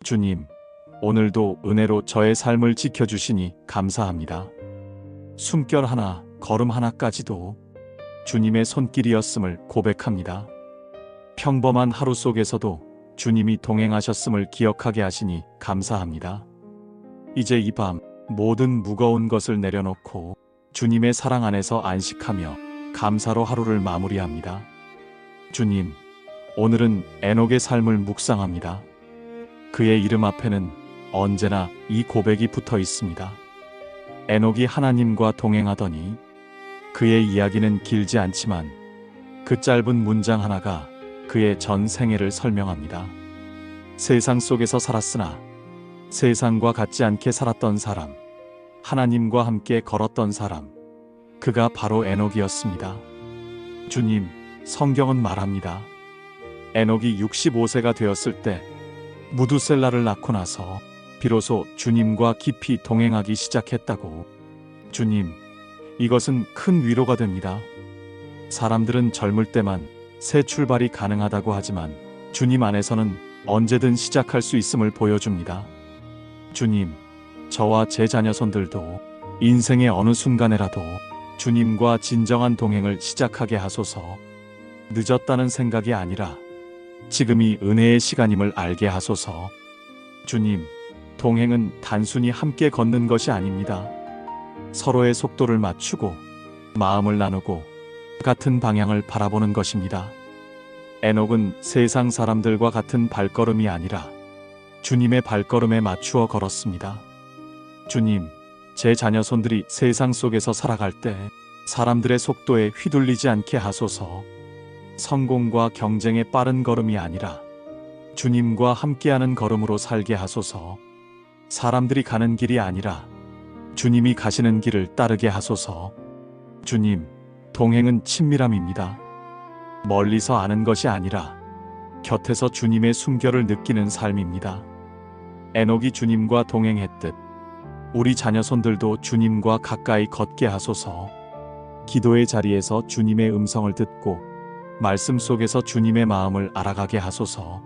주님, 오늘도 은혜로 저의 삶을 지켜주시니 감사합니다. 숨결 하나, 걸음 하나까지도 주님의 손길이었음을 고백합니다. 평범한 하루 속에서도 주님이 동행하셨음을 기억하게 하시니 감사합니다. 이제 이 밤 모든 무거운 것을 내려놓고 주님의 사랑 안에서 안식하며 감사로 하루를 마무리합니다. 주님, 오늘은 에녹의 삶을 묵상합니다. 그의 이름 앞에는 언제나 이 고백이 붙어 있습니다. 에녹이 하나님과 동행하더니 그의 이야기는 길지 않지만 그 짧은 문장 하나가 그의 전 생애를 설명합니다. 세상 속에서 살았으나 세상과 같지 않게 살았던 사람, 하나님과 함께 걸었던 사람, 그가 바로 에녹이었습니다. 주님, 성경은 말합니다. 에녹이 65세가 되었을 때 무두셀라를 낳고 나서 비로소 주님과 깊이 동행하기 시작했다고. 주님, 이것은 큰 위로가 됩니다. 사람들은 젊을 때만 새 출발이 가능하다고 하지만 주님 안에서는 언제든 시작할 수 있음을 보여줍니다. 주님, 저와 제 자녀손들도 인생의 어느 순간에라도 주님과 진정한 동행을 시작하게 하소서. 늦었다는 생각이 아니라 지금이 은혜의 시간임을 알게 하소서. 주님, 동행은 단순히 함께 걷는 것이 아닙니다. 서로의 속도를 맞추고 마음을 나누고 같은 방향을 바라보는 것입니다. 에녹은 세상 사람들과 같은 발걸음이 아니라 주님의 발걸음에 맞추어 걸었습니다. 주님, 제 자녀손들이 세상 속에서 살아갈 때 사람들의 속도에 휘둘리지 않게 하소서. 성공과 경쟁의 빠른 걸음이 아니라 주님과 함께하는 걸음으로 살게 하소서. 사람들이 가는 길이 아니라 주님이 가시는 길을 따르게 하소서. 주님, 동행은 친밀함입니다. 멀리서 아는 것이 아니라 곁에서 주님의 숨결을 느끼는 삶입니다. 에녹이 주님과 동행했듯 우리 자녀손들도 주님과 가까이 걷게 하소서. 기도의 자리에서 주님의 음성을 듣고 말씀 속에서 주님의 마음을 알아가게 하소서.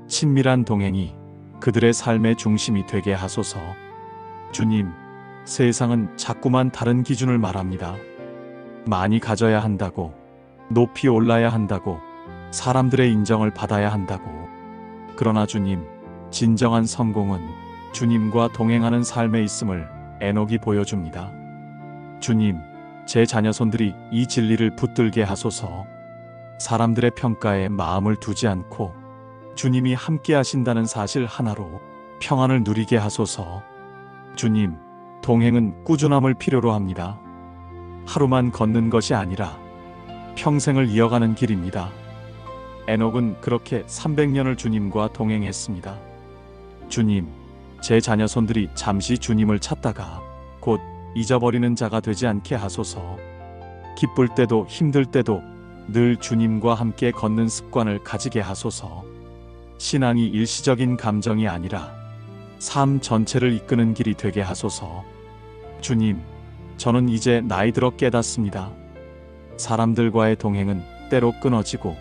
친밀한 동행이 그들의 삶의 중심이 되게 하소서. 주님, 세상은 자꾸만 다른 기준을 말합니다. 많이 가져야 한다고, 높이 올라야 한다고, 사람들의 인정을 받아야 한다고. 그러나 주님, 진정한 성공은 주님과 동행하는 삶에 있음을 에녹이 보여줍니다. 주님, 제 자녀손들이 이 진리를 붙들게 하소서. 사람들의 평가에 마음을 두지 않고 주님이 함께 하신다는 사실 하나로 평안을 누리게 하소서. 주님, 동행은 꾸준함을 필요로 합니다. 하루만 걷는 것이 아니라 평생을 이어가는 길입니다. 에녹은 그렇게 300년을 주님과 동행했습니다. 주님, 제 자녀손들이 잠시 주님을 찾다가 곧 잊어버리는 자가 되지 않게 하소서. 기쁠 때도 힘들 때도 늘 주님과 함께 걷는 습관을 가지게 하소서. 신앙이 일시적인 감정이 아니라 삶 전체를 이끄는 길이 되게 하소서. 주님, 저는 이제 나이 들어 깨닫습니다. 사람들과의 동행은 때로 끊어지고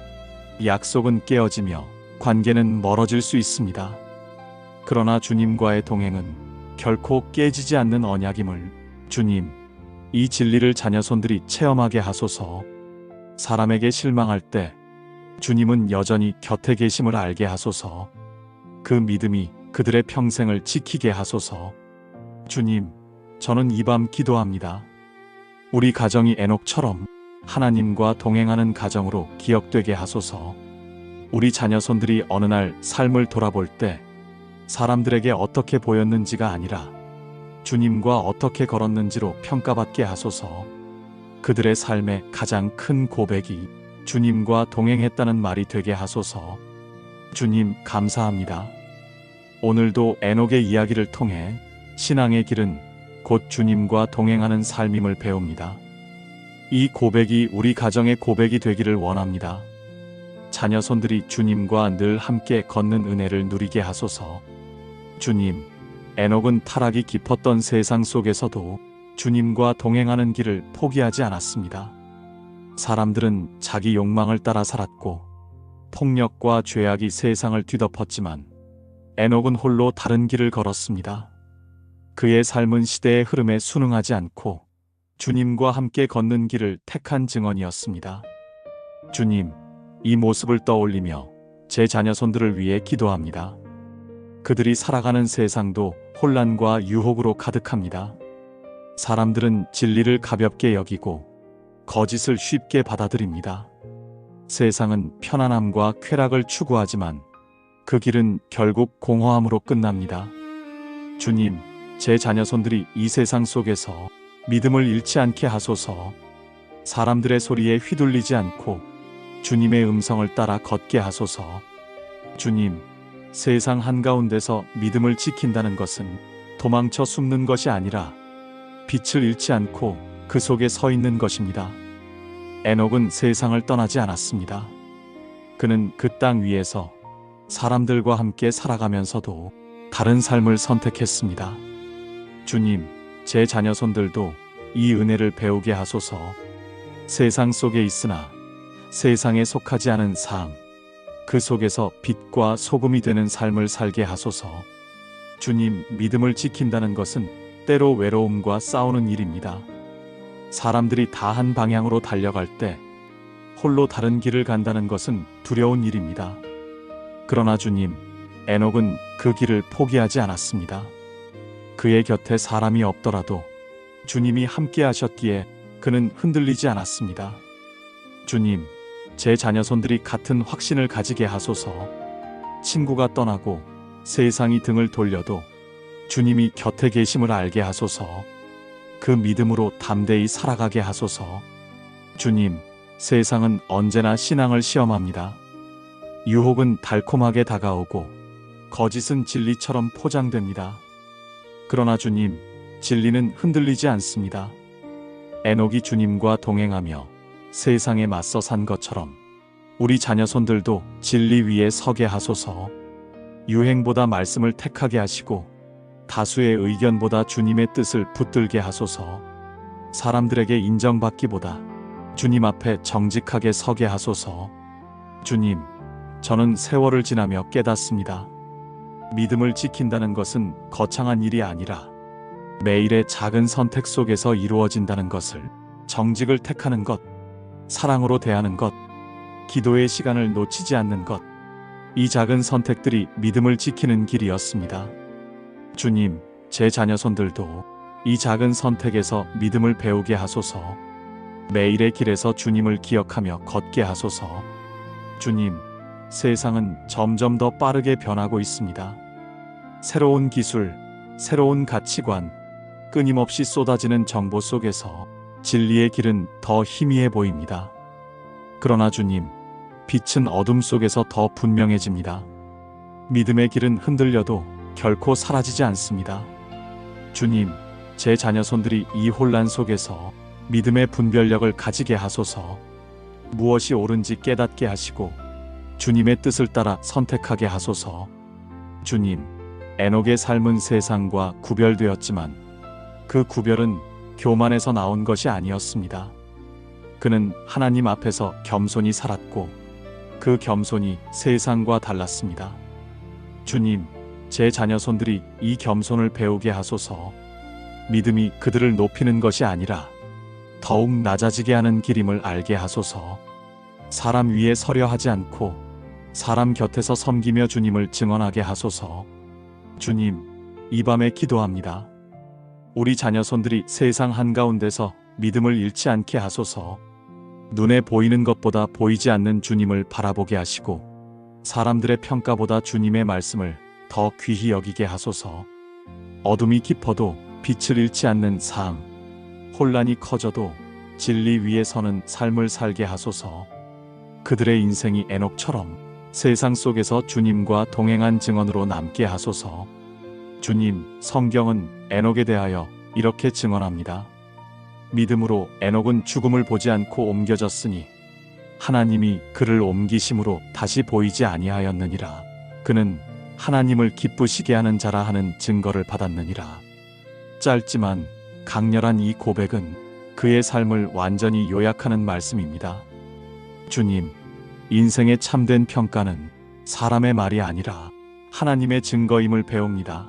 약속은 깨어지며 관계는 멀어질 수 있습니다. 그러나 주님과의 동행은 결코 깨지지 않는 언약임을 주님, 이 진리를 자녀손들이 체험하게 하소서. 사람에게 실망할 때 주님은 여전히 곁에 계심을 알게 하소서. 그 믿음이 그들의 평생을 지키게 하소서. 주님, 저는 이 밤 기도합니다. 우리 가정이 에녹처럼 하나님과 동행하는 가정으로 기억되게 하소서. 우리 자녀손들이 어느 날 삶을 돌아볼 때 사람들에게 어떻게 보였는지가 아니라 주님과 어떻게 걸었는지로 평가받게 하소서. 그들의 삶의 가장 큰 고백이 주님과 동행했다는 말이 되게 하소서. 주님, 감사합니다. 오늘도 에녹의 이야기를 통해 신앙의 길은 곧 주님과 동행하는 삶임을 배웁니다. 이 고백이 우리 가정의 고백이 되기를 원합니다. 자녀손들이 주님과 늘 함께 걷는 은혜를 누리게 하소서. 주님, 에녹은 타락이 깊었던 세상 속에서도 주님과 동행하는 길을 포기하지 않았습니다. 사람들은 자기 욕망을 따라 살았고 폭력과 죄악이 세상을 뒤덮었지만 에녹은 홀로 다른 길을 걸었습니다. 그의 삶은 시대의 흐름에 순응하지 않고 주님과 함께 걷는 길을 택한 증언이었습니다. 주님, 이 모습을 떠올리며 제 자녀손들을 위해 기도합니다. 그들이 살아가는 세상도 혼란과 유혹으로 가득합니다. 사람들은 진리를 가볍게 여기고 거짓을 쉽게 받아들입니다. 세상은 편안함과 쾌락을 추구하지만 그 길은 결국 공허함으로 끝납니다. 주님, 제 자녀손들이 이 세상 속에서 믿음을 잃지 않게 하소서. 사람들의 소리에 휘둘리지 않고 주님의 음성을 따라 걷게 하소서. 주님, 세상 한가운데서 믿음을 지킨다는 것은 도망쳐 숨는 것이 아니라 빛을 잃지 않고 그 속에 서 있는 것입니다. 에녹은 세상을 떠나지 않았습니다. 그는 그 땅 위에서 사람들과 함께 살아가면서도 다른 삶을 선택했습니다. 주님, 제 자녀손들도 이 은혜를 배우게 하소서. 세상 속에 있으나 세상에 속하지 않은 삶, 그 속에서 빛과 소금이 되는 삶을 살게 하소서. 주님, 믿음을 지킨다는 것은 때로 외로움과 싸우는 일입니다. 사람들이 다 한 방향으로 달려갈 때 홀로 다른 길을 간다는 것은 두려운 일입니다. 그러나 주님, 에녹은 그 길을 포기하지 않았습니다. 그의 곁에 사람이 없더라도 주님이 함께 하셨기에 그는 흔들리지 않았습니다. 주님, 제 자녀손들이 같은 확신을 가지게 하소서. 친구가 떠나고 세상이 등을 돌려도 주님이 곁에 계심을 알게 하소서. 그 믿음으로 담대히 살아가게 하소서. 주님, 세상은 언제나 신앙을 시험합니다. 유혹은 달콤하게 다가오고 거짓은 진리처럼 포장됩니다. 그러나 주님, 진리는 흔들리지 않습니다. 에녹이 주님과 동행하며 세상에 맞서 산 것처럼 우리 자녀손들도 진리 위에 서게 하소서. 유행보다 말씀을 택하게 하시고 다수의 의견보다 주님의 뜻을 붙들게 하소서. 사람들에게 인정받기보다 주님 앞에 정직하게 서게 하소서. 주님, 저는 세월을 지나며 깨닫습니다. 믿음을 지킨다는 것은 거창한 일이 아니라 매일의 작은 선택 속에서 이루어진다는 것을, 정직을 택하는 것, 사랑으로 대하는 것, 기도의 시간을 놓치지 않는 것, 이 작은 선택들이 믿음을 지키는 길이었습니다. 주님, 제 자녀손들도 이 작은 선택에서 믿음을 배우게 하소서. 매일의 길에서 주님을 기억하며 걷게 하소서. 주님, 세상은 점점 더 빠르게 변하고 있습니다. 새로운 기술, 새로운 가치관, 끊임없이 쏟아지는 정보 속에서 진리의 길은 더 희미해 보입니다. 그러나 주님, 빛은 어둠 속에서 더 분명해집니다. 믿음의 길은 흔들려도 결코 사라지지 않습니다. 주님, 제 자녀손들이 이 혼란 속에서 믿음의 분별력을 가지게 하소서. 무엇이 옳은지 깨닫게 하시고 주님의 뜻을 따라 선택하게 하소서. 주님, 에녹의 삶은 세상과 구별되었지만 그 구별은 교만에서 나온 것이 아니었습니다. 그는 하나님 앞에서 겸손히 살았고 그 겸손이 세상과 달랐습니다. 주님, 제 자녀손들이 이 겸손을 배우게 하소서. 믿음이 그들을 높이는 것이 아니라 더욱 낮아지게 하는 길임을 알게 하소서. 사람 위에 서려 하지 않고 사람 곁에서 섬기며 주님을 증언하게 하소서. 주님, 이 밤에 기도합니다. 우리 자녀손들이 세상 한가운데서 믿음을 잃지 않게 하소서. 눈에 보이는 것보다 보이지 않는 주님을 바라보게 하시고 사람들의 평가보다 주님의 말씀을 더 귀히 여기게 하소서. 어둠이 깊어도 빛을 잃지 않는 삶, 혼란이 커져도 진리 위에 서는 삶을 살게 하소서. 그들의 인생이 에녹처럼 세상 속에서 주님과 동행한 증언으로 남게 하소서. 주님, 성경은 에녹에 대하여 이렇게 증언합니다. 믿음으로 에녹은 죽음을 보지 않고 옮겨졌으니 하나님이 그를 옮기심으로 다시 보이지 아니하였느니라. 그는 하나님을 기쁘시게 하는 자라 하는 증거를 받았느니라. 짧지만 강렬한 이 고백은 그의 삶을 완전히 요약하는 말씀입니다. 주님, 인생의 참된 평가는 사람의 말이 아니라 하나님의 증거임을 배웁니다.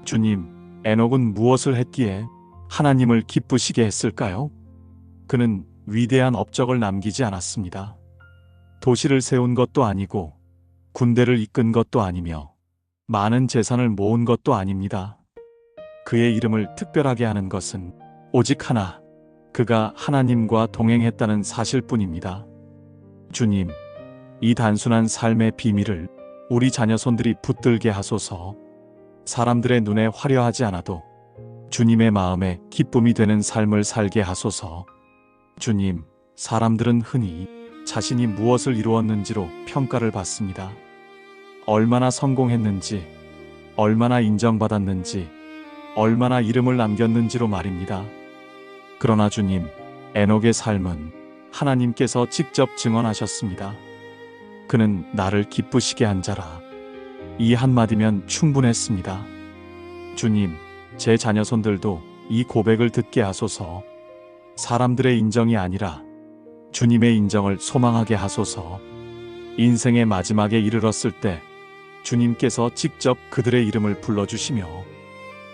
주님, 에녹은 무엇을 했기에 하나님을 기쁘시게 했을까요? 그는 위대한 업적을 남기지 않았습니다. 도시를 세운 것도 아니고 군대를 이끈 것도 아니며 많은 재산을 모은 것도 아닙니다. 그의 이름을 특별하게 하는 것은 오직 하나, 그가 하나님과 동행했다는 사실뿐입니다. 주님, 이 단순한 삶의 비밀을 우리 자녀손들이 붙들게 하소서. 사람들의 눈에 화려하지 않아도 주님의 마음에 기쁨이 되는 삶을 살게 하소서. 주님, 사람들은 흔히 자신이 무엇을 이루었는지로 평가를 받습니다. 얼마나 성공했는지, 얼마나 인정받았는지, 얼마나 이름을 남겼는지로 말입니다. 그러나 주님, 에녹의 삶은 하나님께서 직접 증언하셨습니다. 그는 나를 기쁘시게 한 자라. 이 한마디면 충분했습니다. 주님, 제 자녀손들도 이 고백을 듣게 하소서. 사람들의 인정이 아니라 주님의 인정을 소망하게 하소서. 인생의 마지막에 이르렀을 때 주님께서 직접 그들의 이름을 불러주시며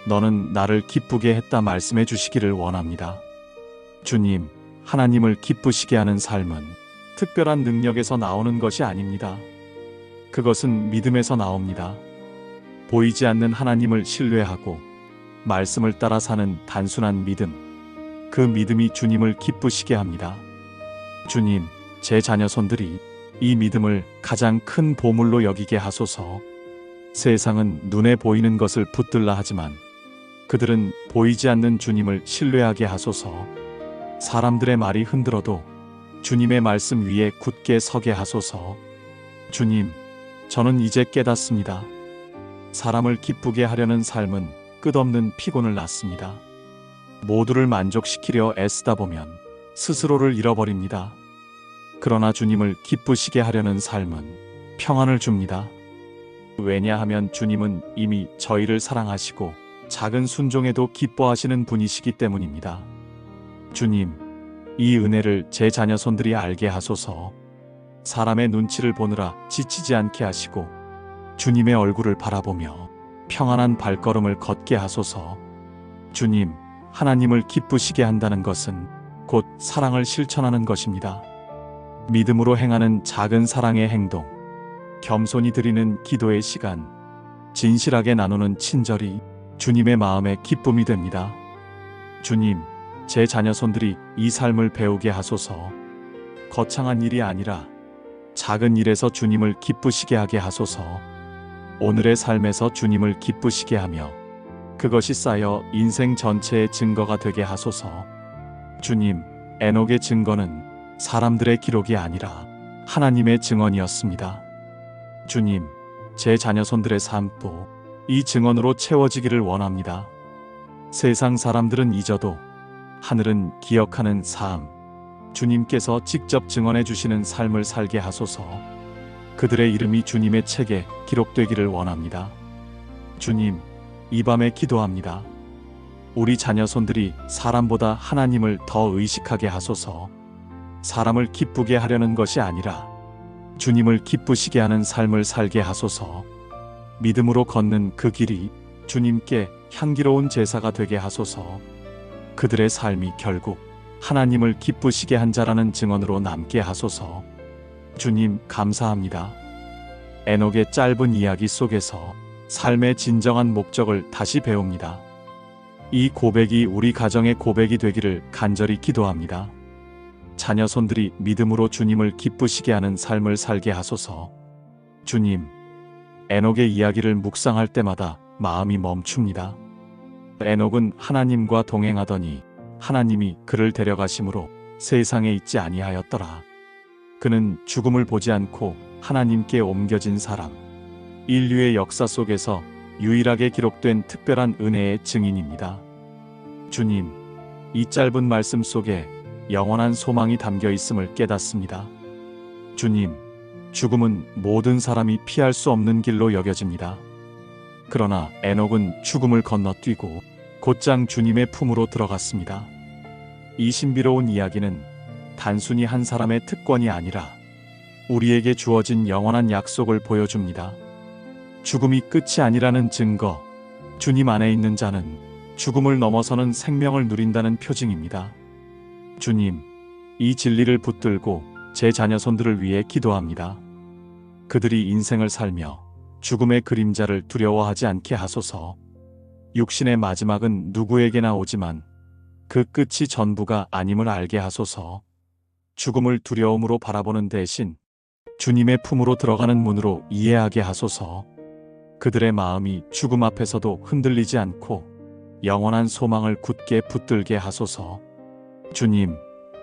너는 나를 기쁘게 했다 말씀해 주시기를 원합니다. 주님, 하나님을 기쁘시게 하는 삶은 특별한 능력에서 나오는 것이 아닙니다. 그것은 믿음에서 나옵니다. 보이지 않는 하나님을 신뢰하고 말씀을 따라 사는 단순한 믿음, 그 믿음이 주님을 기쁘시게 합니다. 주님, 제 자녀손들이 이 믿음을 가장 큰 보물로 여기게 하소서. 세상은 눈에 보이는 것을 붙들라 하지만 그들은 보이지 않는 주님을 신뢰하게 하소서. 사람들의 말이 흔들어도 주님의 말씀 위에 굳게 서게 하소서. 주님, 저는 이제 깨닫습니다. 사람을 기쁘게 하려는 삶은 끝없는 피곤을 낳습니다. 모두를 만족시키려 애쓰다 보면 스스로를 잃어버립니다. 그러나 주님을 기쁘시게 하려는 삶은 평안을 줍니다. 왜냐하면 주님은 이미 저희를 사랑하시고 작은 순종에도 기뻐하시는 분이시기 때문입니다. 주님, 이 은혜를 제 자녀손들이 알게 하소서. 사람의 눈치를 보느라 지치지 않게 하시고 주님의 얼굴을 바라보며 평안한 발걸음을 걷게 하소서. 주님, 하나님을 기쁘시게 한다는 것은 곧 사랑을 실천하는 것입니다. 믿음으로 행하는 작은 사랑의 행동, 겸손히 드리는 기도의 시간, 진실하게 나누는 친절이 주님의 마음에 기쁨이 됩니다. 주님, 제 자녀손들이 이 삶을 배우게 하소서. 거창한 일이 아니라 작은 일에서 주님을 기쁘시게 하게 하소서. 오늘의 삶에서 주님을 기쁘시게 하며 그것이 쌓여 인생 전체의 증거가 되게 하소서. 주님, 에녹의 증거는 사람들의 기록이 아니라 하나님의 증언이었습니다. 주님, 제 자녀손들의 삶도 이 증언으로 채워지기를 원합니다. 세상 사람들은 잊어도 하늘은 기억하는 삶, 주님께서 직접 증언해 주시는 삶을 살게 하소서. 그들의 이름이 주님의 책에 기록되기를 원합니다. 주님, 이 밤에 기도합니다. 우리 자녀손들이 사람보다 하나님을 더 의식하게 하소서. 사람을 기쁘게 하려는 것이 아니라 주님을 기쁘시게 하는 삶을 살게 하소서. 믿음으로 걷는 그 길이 주님께 향기로운 제사가 되게 하소서. 그들의 삶이 결국 하나님을 기쁘시게 한 자라는 증언으로 남게 하소서. 주님, 감사합니다. 에녹의 짧은 이야기 속에서 삶의 진정한 목적을 다시 배웁니다. 이 고백이 우리 가정의 고백이 되기를 간절히 기도합니다. 자녀손들이 믿음으로 주님을 기쁘시게 하는 삶을 살게 하소서. 주님, 에녹의 이야기를 묵상할 때마다 마음이 멈춥니다. 에녹은 하나님과 동행하더니 하나님이 그를 데려가심으로 세상에 있지 아니하였더라. 그는 죽음을 보지 않고 하나님께 옮겨진 사람, 인류의 역사 속에서 유일하게 기록된 특별한 은혜의 증인입니다. 주님, 이 짧은 말씀 속에 영원한 소망이 담겨 있음을 깨닫습니다. 주님, 죽음은 모든 사람이 피할 수 없는 길로 여겨집니다. 그러나 에녹은 죽음을 건너뛰고 곧장 주님의 품으로 들어갔습니다. 이 신비로운 이야기는 단순히 한 사람의 특권이 아니라 우리에게 주어진 영원한 약속을 보여줍니다. 죽음이 끝이 아니라는 증거, 주님 안에 있는 자는 죽음을 넘어서는 생명을 누린다는 표징입니다. 주님, 이 진리를 붙들고 제 자녀손들을 위해 기도합니다. 그들이 인생을 살며 죽음의 그림자를 두려워하지 않게 하소서. 육신의 마지막은 누구에게나 오지만 그 끝이 전부가 아님을 알게 하소서. 죽음을 두려움으로 바라보는 대신 주님의 품으로 들어가는 문으로 이해하게 하소서. 그들의 마음이 죽음 앞에서도 흔들리지 않고 영원한 소망을 굳게 붙들게 하소서. 주님,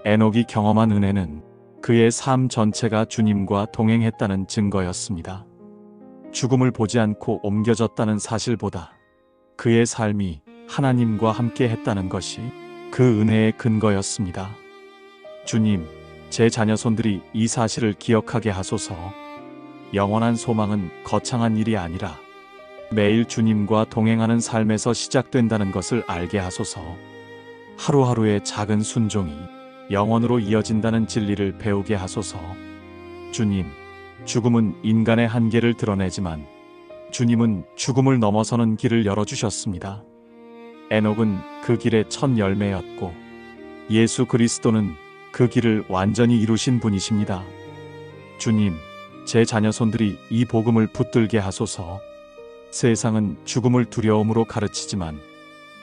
에녹이 경험한 은혜는 그의 삶 전체가 주님과 동행했다는 증거였습니다. 죽음을 보지 않고 옮겨졌다는 사실보다 그의 삶이 하나님과 함께 했다는 것이 그 은혜의 근거였습니다. 주님, 제 자녀손들이 이 사실을 기억하게 하소서. 영원한 소망은 거창한 일이 아니라 매일 주님과 동행하는 삶에서 시작된다는 것을 알게 하소서. 하루하루의 작은 순종이 영원으로 이어진다는 진리를 배우게 하소서. 주님, 죽음은 인간의 한계를 드러내지만 주님은 죽음을 넘어서는 길을 열어주셨습니다. 에녹은 그 길의 첫 열매였고 예수 그리스도는 그 길을 완전히 이루신 분이십니다. 주님, 제 자녀손들이 이 복음을 붙들게 하소서. 세상은 죽음을 두려움으로 가르치지만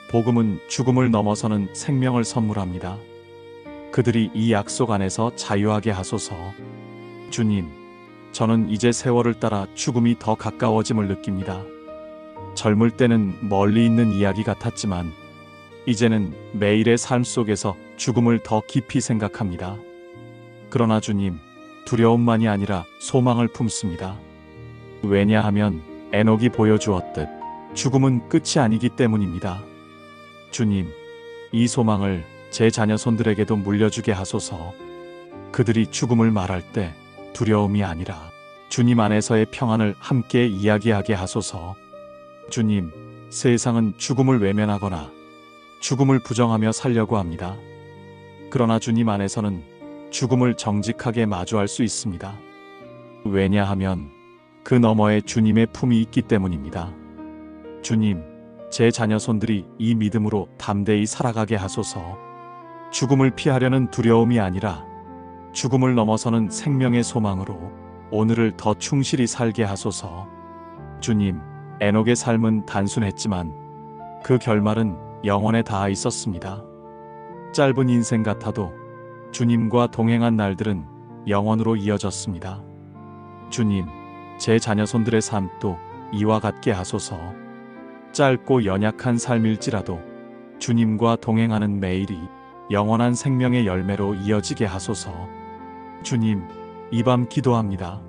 복음은 죽음을 넘어서는 생명을 선물합니다. 그들이 이 약속 안에서 자유하게 하소서. 주님, 저는 이제 세월을 따라 죽음이 더 가까워짐을 느낍니다. 젊을 때는 멀리 있는 이야기 같았지만 이제는 매일의 삶 속에서 죽음을 더 깊이 생각합니다. 그러나 주님, 두려움만이 아니라 소망을 품습니다. 왜냐하면 에녹이 보여주었듯 죽음은 끝이 아니기 때문입니다. 주님, 이 소망을 제 자녀손들에게도 물려주게 하소서. 그들이 죽음을 말할 때 두려움이 아니라 주님 안에서의 평안을 함께 이야기하게 하소서. 주님, 세상은 죽음을 외면하거나 죽음을 부정하며 살려고 합니다. 그러나 주님 안에서는 죽음을 정직하게 마주할 수 있습니다. 왜냐하면 그 너머에 주님의 품이 있기 때문입니다. 주님, 제 자녀손들이 이 믿음으로 담대히 살아가게 하소서. 죽음을 피하려는 두려움이 아니라 죽음을 넘어서는 생명의 소망으로 오늘을 더 충실히 살게 하소서. 주님, 에녹의 삶은 단순했지만 그 결말은 영원에 닿아 있었습니다. 짧은 인생 같아도 주님과 동행한 날들은 영원으로 이어졌습니다. 주님, 제 자녀손들의 삶도 이와 같게 하소서. 짧고 연약한 삶일지라도 주님과 동행하는 매일이 영원한 생명의 열매로 이어지게 하소서. 주님, 이 밤 기도합니다.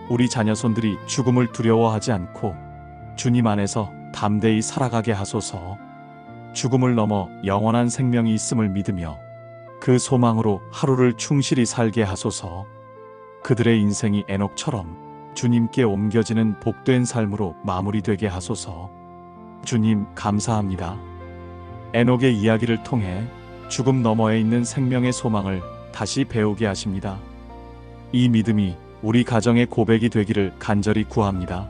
우리 자녀손들이 죽음을 두려워하지 않고 주님 안에서 담대히 살아가게 하소서. 죽음을 넘어 영원한 생명이 있음을 믿으며 그 소망으로 하루를 충실히 살게 하소서. 그들의 인생이 에녹처럼 주님께 옮겨지는 복된 삶으로 마무리되게 하소서. 주님, 감사합니다. 에녹의 이야기를 통해 죽음 너머에 있는 생명의 소망을 다시 배우게 하십니다. 이 믿음이 우리 가정의 고백이 되기를 간절히 구합니다.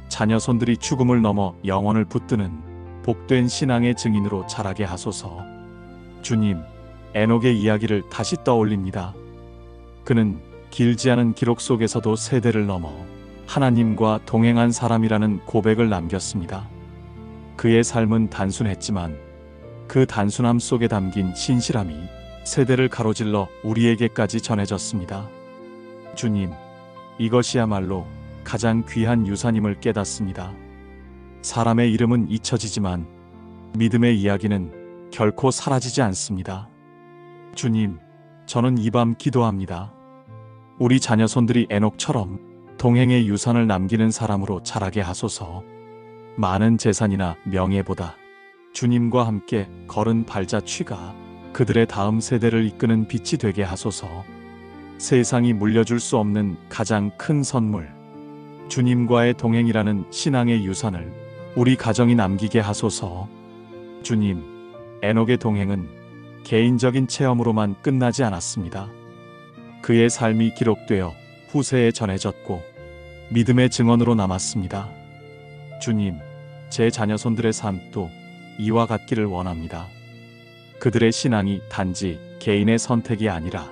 자녀손들이 죽음을 넘어 영원을 붙드는 복된 신앙의 증인으로 자라게 하소서. 주님, 에녹의 이야기를 다시 떠올립니다. 그는 길지 않은 기록 속에서도 세대를 넘어 하나님과 동행한 사람이라는 고백을 남겼습니다. 그의 삶은 단순했지만 그 단순함 속에 담긴 신실함이 세대를 가로질러 우리에게까지 전해졌습니다. 주님, 이것이야말로 가장 귀한 유산임을 깨닫습니다. 사람의 이름은 잊혀지지만 믿음의 이야기는 결코 사라지지 않습니다. 주님, 저는 이 밤 기도합니다. 우리 자녀손들이 에녹처럼 동행의 유산을 남기는 사람으로 자라게 하소서. 많은 재산이나 명예보다 주님과 함께 걸은 발자취가 그들의 다음 세대를 이끄는 빛이 되게 하소서. 세상이 물려줄 수 없는 가장 큰 선물, 주님과의 동행이라는 신앙의 유산을 우리 가정이 남기게 하소서. 주님, 에녹의 동행은 개인적인 체험으로만 끝나지 않았습니다. 그의 삶이 기록되어 후세에 전해졌고 믿음의 증언으로 남았습니다. 주님, 제 자녀손들의 삶도 이와 같기를 원합니다. 그들의 신앙이 단지 개인의 선택이 아니라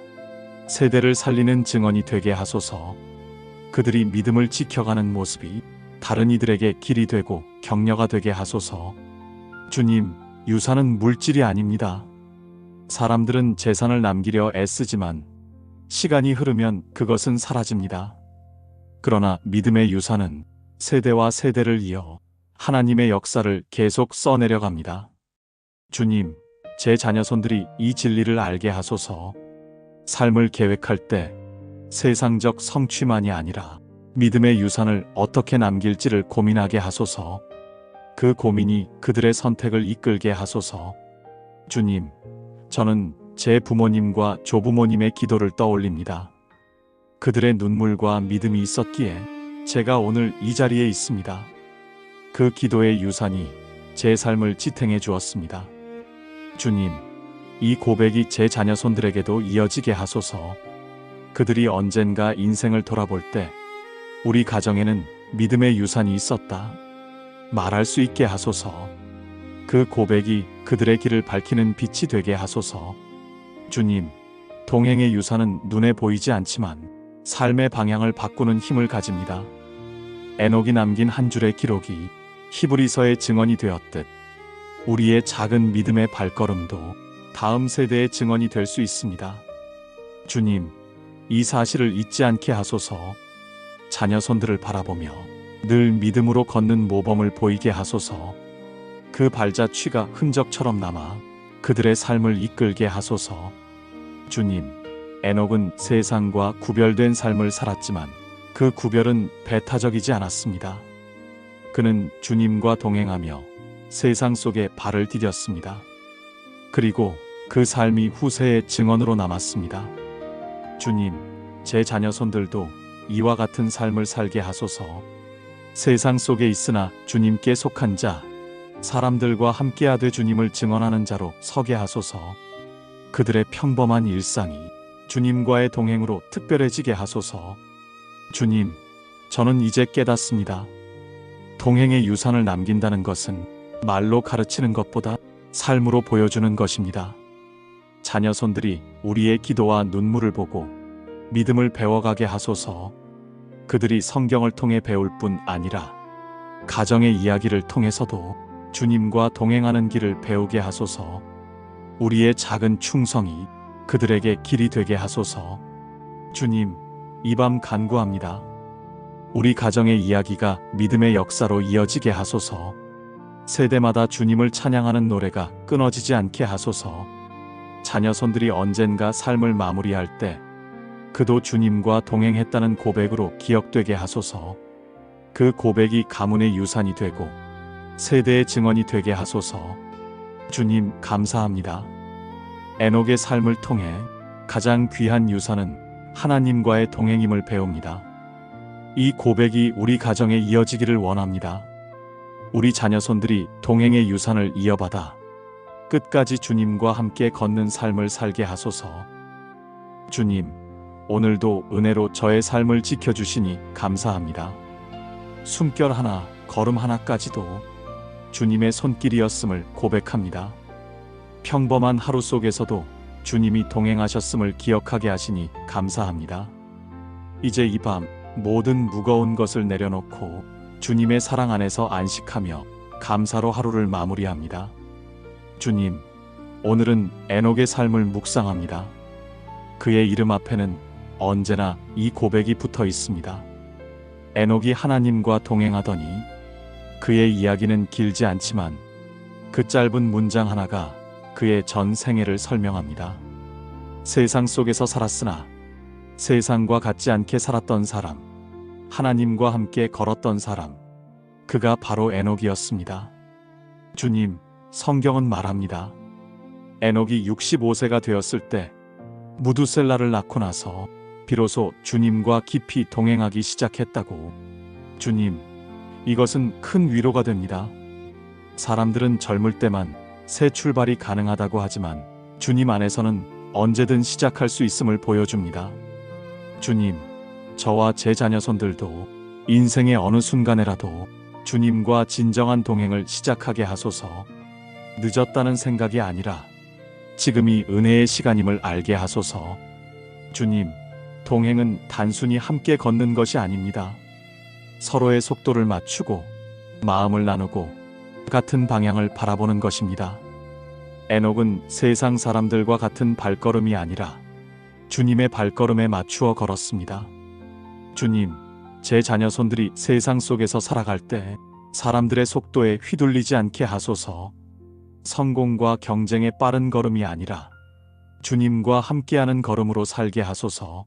세대를 살리는 증언이 되게 하소서. 그들이 믿음을 지켜가는 모습이 다른 이들에게 길이 되고 격려가 되게 하소서. 주님, 유산은 물질이 아닙니다. 사람들은 재산을 남기려 애쓰지만 시간이 흐르면 그것은 사라집니다. 그러나 믿음의 유산은 세대와 세대를 이어 하나님의 역사를 계속 써내려갑니다. 주님, 제 자녀손들이 이 진리를 알게 하소서. 삶을 계획할 때 세상적 성취만이 아니라 믿음의 유산을 어떻게 남길지를 고민하게 하소서. 그 고민이 그들의 선택을 이끌게 하소서. 주님, 저는 제 부모님과 조부모님의 기도를 떠올립니다. 그들의 눈물과 믿음이 있었기에 제가 오늘 이 자리에 있습니다. 그 기도의 유산이 제 삶을 지탱해 주었습니다. 주님, 이 고백이 제 자녀손들에게도 이어지게 하소서. 그들이 언젠가 인생을 돌아볼 때 우리 가정에는 믿음의 유산이 있었다 말할 수 있게 하소서. 그 고백이 그들의 길을 밝히는 빛이 되게 하소서. 주님, 동행의 유산은 눈에 보이지 않지만 삶의 방향을 바꾸는 힘을 가집니다. 에녹이 남긴 한 줄의 기록이 히브리서의 증언이 되었듯 우리의 작은 믿음의 발걸음도 다음 세대의 증언이 될 수 있습니다. 주님, 이 사실을 잊지 않게 하소서. 자녀손들을 바라보며 늘 믿음으로 걷는 모범을 보이게 하소서. 그 발자취가 흔적처럼 남아 그들의 삶을 이끌게 하소서. 주님, 에녹은 세상과 구별된 삶을 살았지만 그 구별은 배타적이지 않았습니다. 그는 주님과 동행하며 세상 속에 발을 디뎠습니다. 그리고 그 삶이 후세의 증언으로 남았습니다. 주님, 제 자녀손들도 이와 같은 삶을 살게 하소서. 세상 속에 있으나 주님께 속한 자, 사람들과 함께하되 주님을 증언하는 자로 서게 하소서. 그들의 평범한 일상이 주님과의 동행으로 특별해지게 하소서. 주님, 저는 이제 깨닫습니다. 동행의 유산을 남긴다는 것은 말로 가르치는 것보다 삶으로 보여주는 것입니다. 자녀손들이 우리의 기도와 눈물을 보고 믿음을 배워가게 하소서. 그들이 성경을 통해 배울 뿐 아니라 가정의 이야기를 통해서도 주님과 동행하는 길을 배우게 하소서. 우리의 작은 충성이 그들에게 길이 되게 하소서. 주님, 이 밤 간구합니다. 우리 가정의 이야기가 믿음의 역사로 이어지게 하소서. 세대마다 주님을 찬양하는 노래가 끊어지지 않게 하소서. 자녀손들이 언젠가 삶을 마무리할 때 그도 주님과 동행했다는 고백으로 기억되게 하소서. 그 고백이 가문의 유산이 되고 세대의 증언이 되게 하소서. 주님, 감사합니다. 에녹의 삶을 통해 가장 귀한 유산은 하나님과의 동행임을 배웁니다. 이 고백이 우리 가정에 이어지기를 원합니다. 우리 자녀손들이 동행의 유산을 이어받아 끝까지 주님과 함께 걷는 삶을 살게 하소서. 주님, 오늘도 은혜로 저의 삶을 지켜주시니 감사합니다. 숨결 하나, 걸음 하나까지도 주님의 손길이었음을 고백합니다. 평범한 하루 속에서도 주님이 동행하셨음을 기억하게 하시니 감사합니다. 이제 이 밤 모든 무거운 것을 내려놓고 주님의 사랑 안에서 안식하며 감사로 하루를 마무리합니다. 주님, 오늘은 에녹의 삶을 묵상합니다. 그의 이름 앞에는 언제나 이 고백이 붙어 있습니다. 에녹이 하나님과 동행하더니 그의 이야기는 길지 않지만 그 짧은 문장 하나가 그의 전 생애를 설명합니다. 세상 속에서 살았으나 세상과 같지 않게 살았던 사람, 하나님과 함께 걸었던 사람, 그가 바로 에녹이었습니다. 주님, 성경은 말합니다. 에녹이 65세가 되었을 때 무두셀라를 낳고 나서 비로소 주님과 깊이 동행하기 시작했다고. 주님, 이것은 큰 위로가 됩니다. 사람들은 젊을 때만 새 출발이 가능하다고 하지만 주님 안에서는 언제든 시작할 수 있음을 보여줍니다. 주님, 저와 제 자녀손들도 인생의 어느 순간에라도 주님과 진정한 동행을 시작하게 하소서. 늦었다는 생각이 아니라 지금이 은혜의 시간임을 알게 하소서. 주님, 동행은 단순히 함께 걷는 것이 아닙니다. 서로의 속도를 맞추고 마음을 나누고 같은 방향을 바라보는 것입니다. 에녹은 세상 사람들과 같은 발걸음이 아니라 주님의 발걸음에 맞추어 걸었습니다. 주님, 제 자녀손들이 세상 속에서 살아갈 때 사람들의 속도에 휘둘리지 않게 하소서. 성공과 경쟁의 빠른 걸음이 아니라 주님과 함께하는 걸음으로 살게 하소서.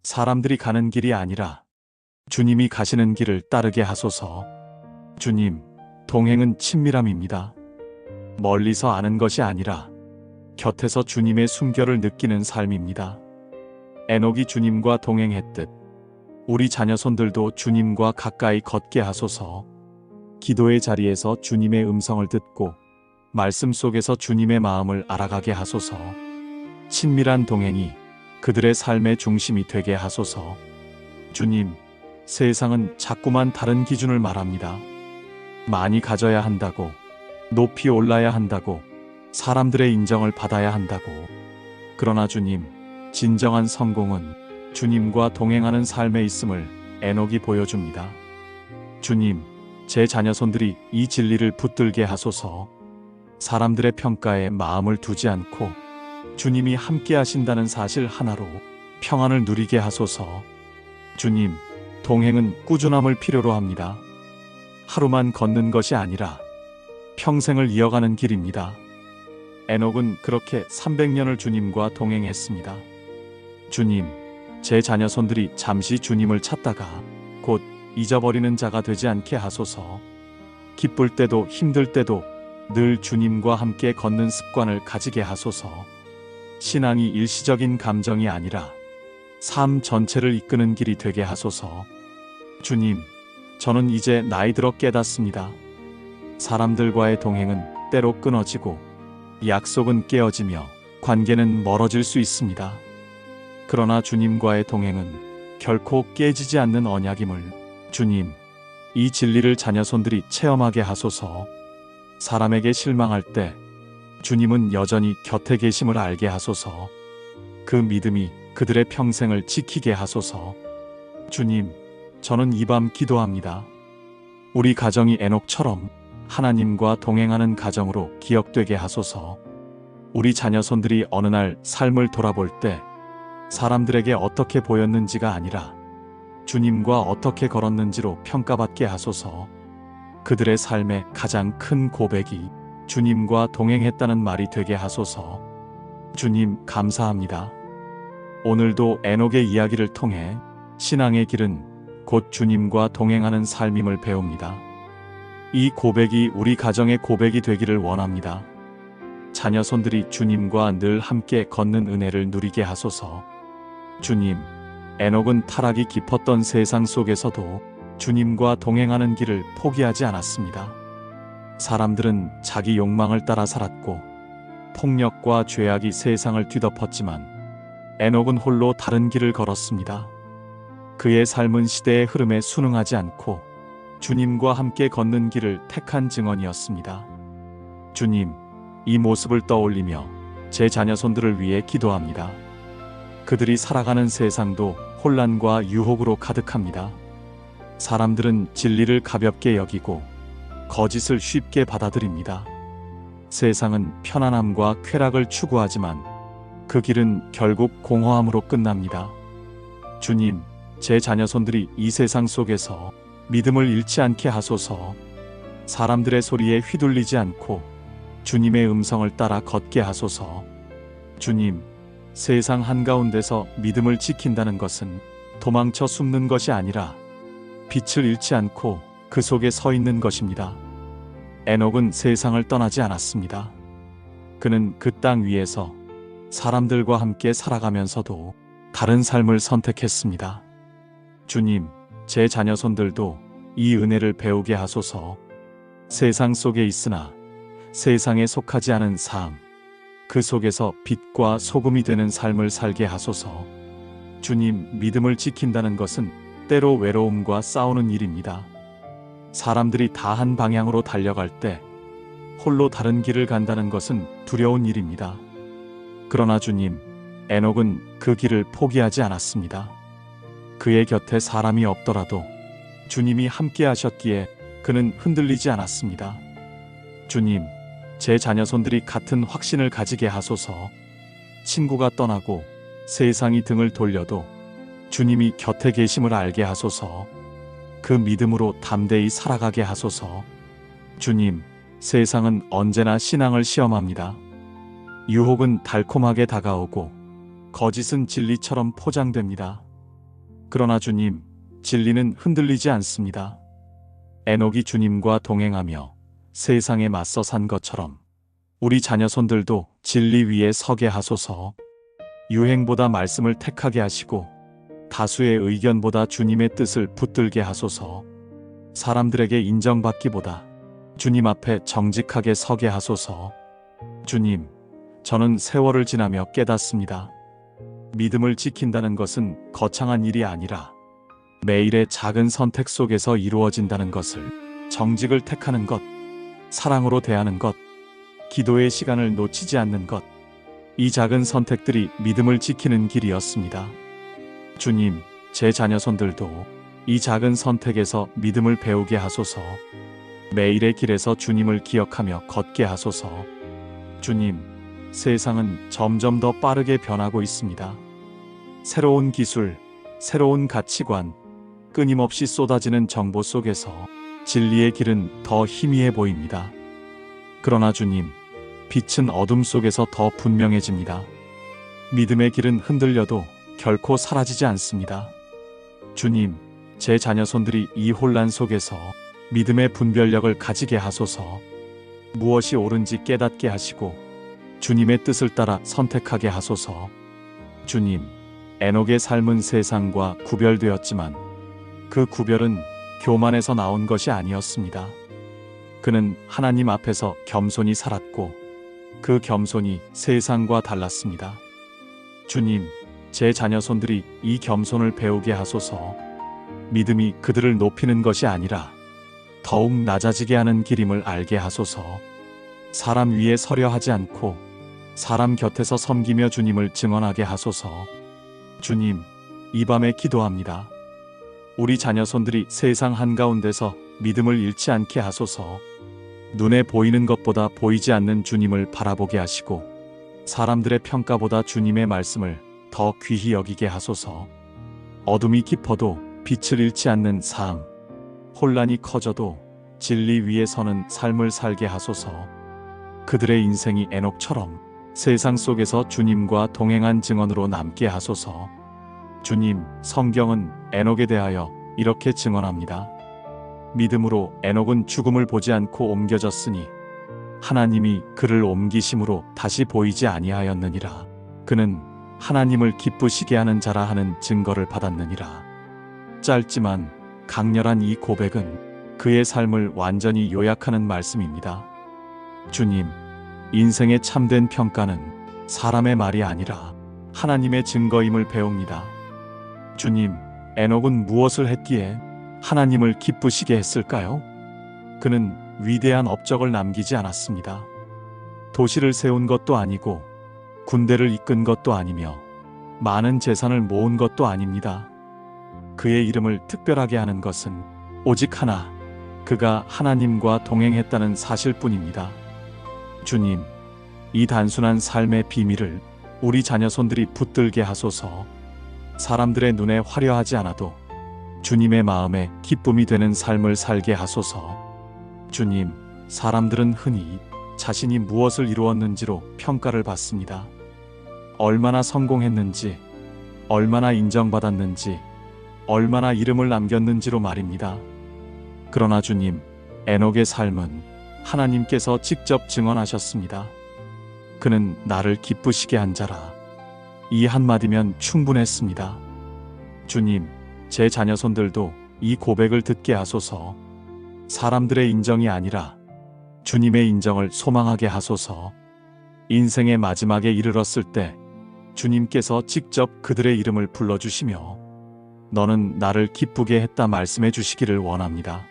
사람들이 가는 길이 아니라 주님이 가시는 길을 따르게 하소서. 주님, 동행은 친밀함입니다. 멀리서 아는 것이 아니라 곁에서 주님의 숨결을 느끼는 삶입니다. 에녹이 주님과 동행했듯 우리 자녀손들도 주님과 가까이 걷게 하소서. 기도의 자리에서 주님의 음성을 듣고 말씀 속에서 주님의 마음을 알아가게 하소서. 친밀한 동행이 그들의 삶의 중심이 되게 하소서. 주님, 세상은 자꾸만 다른 기준을 말합니다. 많이 가져야 한다고, 높이 올라야 한다고, 사람들의 인정을 받아야 한다고. 그러나 주님, 진정한 성공은 주님과 동행하는 삶에 있음을 에녹이 보여줍니다. 주님, 제 자녀손들이 이 진리를 붙들게 하소서. 사람들의 평가에 마음을 두지 않고 주님이 함께 하신다는 사실 하나로 평안을 누리게 하소서. 주님, 동행은 꾸준함을 필요로 합니다. 하루만 걷는 것이 아니라 평생을 이어가는 길입니다. 에녹은 그렇게 300년을 주님과 동행했습니다. 주님, 제 자녀손들이 잠시 주님을 찾다가 곧 잊어버리는 자가 되지 않게 하소서. 기쁠 때도 힘들 때도 늘 주님과 함께 걷는 습관을 가지게 하소서. 신앙이 일시적인 감정이 아니라 삶 전체를 이끄는 길이 되게 하소서. 주님, 저는 이제 나이 들어 깨닫습니다. 사람들과의 동행은 때로 끊어지고 약속은 깨어지며 관계는 멀어질 수 있습니다. 그러나 주님과의 동행은 결코 깨지지 않는 언약임을 주님, 이 진리를 자녀손들이 체험하게 하소서. 사람에게 실망할 때 주님은 여전히 곁에 계심을 알게 하소서. 그 믿음이 그들의 평생을 지키게 하소서. 주님, 저는 이 밤 기도합니다. 우리 가정이 에녹처럼 하나님과 동행하는 가정으로 기억되게 하소서. 우리 자녀손들이 어느 날 삶을 돌아볼 때 사람들에게 어떻게 보였는지가 아니라 주님과 어떻게 걸었는지로 평가받게 하소서. 그들의 삶의 가장 큰 고백이 주님과 동행했다는 말이 되게 하소서. 주님, 감사합니다. 오늘도 에녹의 이야기를 통해 신앙의 길은 곧 주님과 동행하는 삶임을 배웁니다. 이 고백이 우리 가정의 고백이 되기를 원합니다. 자녀손들이 주님과 늘 함께 걷는 은혜를 누리게 하소서. 주님, 에녹은 타락이 깊었던 세상 속에서도 주님과 동행하는 길을 포기하지 않았습니다. 사람들은 자기 욕망을 따라 살았고 폭력과 죄악이 세상을 뒤덮었지만 에녹은 홀로 다른 길을 걸었습니다. 그의 삶은 시대의 흐름에 순응하지 않고 주님과 함께 걷는 길을 택한 증언이었습니다. 주님, 이 모습을 떠올리며 제 자녀손들을 위해 기도합니다. 그들이 살아가는 세상도 혼란과 유혹으로 가득합니다. 사람들은 진리를 가볍게 여기고 거짓을 쉽게 받아들입니다. 세상은 편안함과 쾌락을 추구하지만 그 길은 결국 공허함으로 끝납니다. 주님, 제 자녀손들이 이 세상 속에서 믿음을 잃지 않게 하소서. 사람들의 소리에 휘둘리지 않고 주님의 음성을 따라 걷게 하소서. 주님, 세상 한가운데서 믿음을 지킨다는 것은 도망쳐 숨는 것이 아니라 빛을 잃지 않고 그 속에 서 있는 것입니다. 에녹은 세상을 떠나지 않았습니다. 그는 그 땅 위에서 사람들과 함께 살아가면서도 다른 삶을 선택했습니다. 주님, 제 자녀손들도 이 은혜를 배우게 하소서. 세상 속에 있으나 세상에 속하지 않은 삶, 그 속에서 빛과 소금이 되는 삶을 살게 하소서. 주님, 믿음을 지킨다는 것은 때로 외로움과 싸우는 일입니다. 사람들이 다 한 방향으로 달려갈 때 홀로 다른 길을 간다는 것은 두려운 일입니다. 그러나 주님, 에녹은 그 길을 포기하지 않았습니다. 그의 곁에 사람이 없더라도 주님이 함께 하셨기에 그는 흔들리지 않았습니다. 주님, 제 자녀손들이 같은 확신을 가지게 하소서. 친구가 떠나고 세상이 등을 돌려도 주님이 곁에 계심을 알게 하소서. 그 믿음으로 담대히 살아가게 하소서. 주님, 세상은 언제나 신앙을 시험합니다. 유혹은 달콤하게 다가오고 거짓은 진리처럼 포장됩니다. 그러나 주님, 진리는 흔들리지 않습니다. 에녹이 주님과 동행하며 세상에 맞서 산 것처럼 우리 자녀손들도 진리 위에 서게 하소서. 유행보다 말씀을 택하게 하시고 다수의 의견보다 주님의 뜻을 붙들게 하소서. 사람들에게 인정받기보다 주님 앞에 정직하게 서게 하소서. 주님, 저는 세월을 지나며 깨닫습니다. 믿음을 지킨다는 것은 거창한 일이 아니라 매일의 작은 선택 속에서 이루어진다는 것을, 정직을 택하는 것, 사랑으로 대하는 것, 기도의 시간을 놓치지 않는 것, 이 작은 선택들이 믿음을 지키는 길이었습니다. 주님, 제 자녀손들도 이 작은 선택에서 믿음을 배우게 하소서. 매일의 길에서 주님을 기억하며 걷게 하소서. 주님, 세상은 점점 더 빠르게 변하고 있습니다. 새로운 기술, 새로운 가치관, 끊임없이 쏟아지는 정보 속에서 진리의 길은 더 희미해 보입니다. 그러나 주님, 빛은 어둠 속에서 더 분명해집니다. 믿음의 길은 흔들려도 결코 사라지지 않습니다. 주님, 제 자녀손들이 이 혼란 속에서 믿음의 분별력을 가지게 하소서. 무엇이 옳은지 깨닫게 하시고 주님의 뜻을 따라 선택하게 하소서. 주님, 에녹의 삶은 세상과 구별되었지만 그 구별은 교만에서 나온 것이 아니었습니다. 그는 하나님 앞에서 겸손히 살았고 그 겸손이 세상과 달랐습니다. 주님, 제 자녀손들이 이 겸손을 배우게 하소서. 믿음이 그들을 높이는 것이 아니라 더욱 낮아지게 하는 길임을 알게 하소서. 사람 위에 서려 하지 않고 사람 곁에서 섬기며 주님을 증언하게 하소서. 주님, 이 밤에 기도합니다. 우리 자녀손들이 세상 한가운데서 믿음을 잃지 않게 하소서. 눈에 보이는 것보다 보이지 않는 주님을 바라보게 하시고 사람들의 평가보다 주님의 말씀을 더 귀히 여기게 하소서. 어둠이 깊어도 빛을 잃지 않는 삶, 혼란이 커져도 진리 위에 서는 삶을 살게 하소서. 그들의 인생이 에녹처럼 세상 속에서 주님과 동행한 증언으로 남게 하소서. 주님, 성경은 에녹에 대하여 이렇게 증언합니다. 믿음으로 에녹은 죽음을 보지 않고 옮겨졌으니 하나님이 그를 옮기심으로 다시 보이지 아니하였느니라. 그는 하나님을 기쁘시게 하는 자라 하는 증거를 받았느니라. 짧지만 강렬한 이 고백은 그의 삶을 완전히 요약하는 말씀입니다. 주님, 인생의 참된 평가는 사람의 말이 아니라 하나님의 증거임을 배웁니다. 주님, 에녹은 무엇을 했기에 하나님을 기쁘시게 했을까요? 그는 위대한 업적을 남기지 않았습니다. 도시를 세운 것도 아니고 군대를 이끈 것도 아니며 많은 재산을 모은 것도 아닙니다. 그의 이름을 특별하게 하는 것은 오직 하나, 그가 하나님과 동행했다는 사실뿐입니다. 주님, 이 단순한 삶의 비밀을 우리 자녀손들이 붙들게 하소서. 사람들의 눈에 화려하지 않아도 주님의 마음에 기쁨이 되는 삶을 살게 하소서. 주님, 사람들은 흔히 자신이 무엇을 이루었는지로 평가를 받습니다. 얼마나 성공했는지, 얼마나 인정받았는지, 얼마나 이름을 남겼는지로 말입니다. 그러나 주님, 에녹의 삶은 하나님께서 직접 증언하셨습니다. 그는 나를 기쁘시게 한 자라. 이 한마디면 충분했습니다. 주님, 제 자녀손들도 이 고백을 듣게 하소서. 사람들의 인정이 아니라 주님의 인정을 소망하게 하소서. 인생의 마지막에 이르렀을 때 주님께서 직접 그들의 이름을 불러주시며 너는 나를 기쁘게 했다 말씀해 주시기를 원합니다.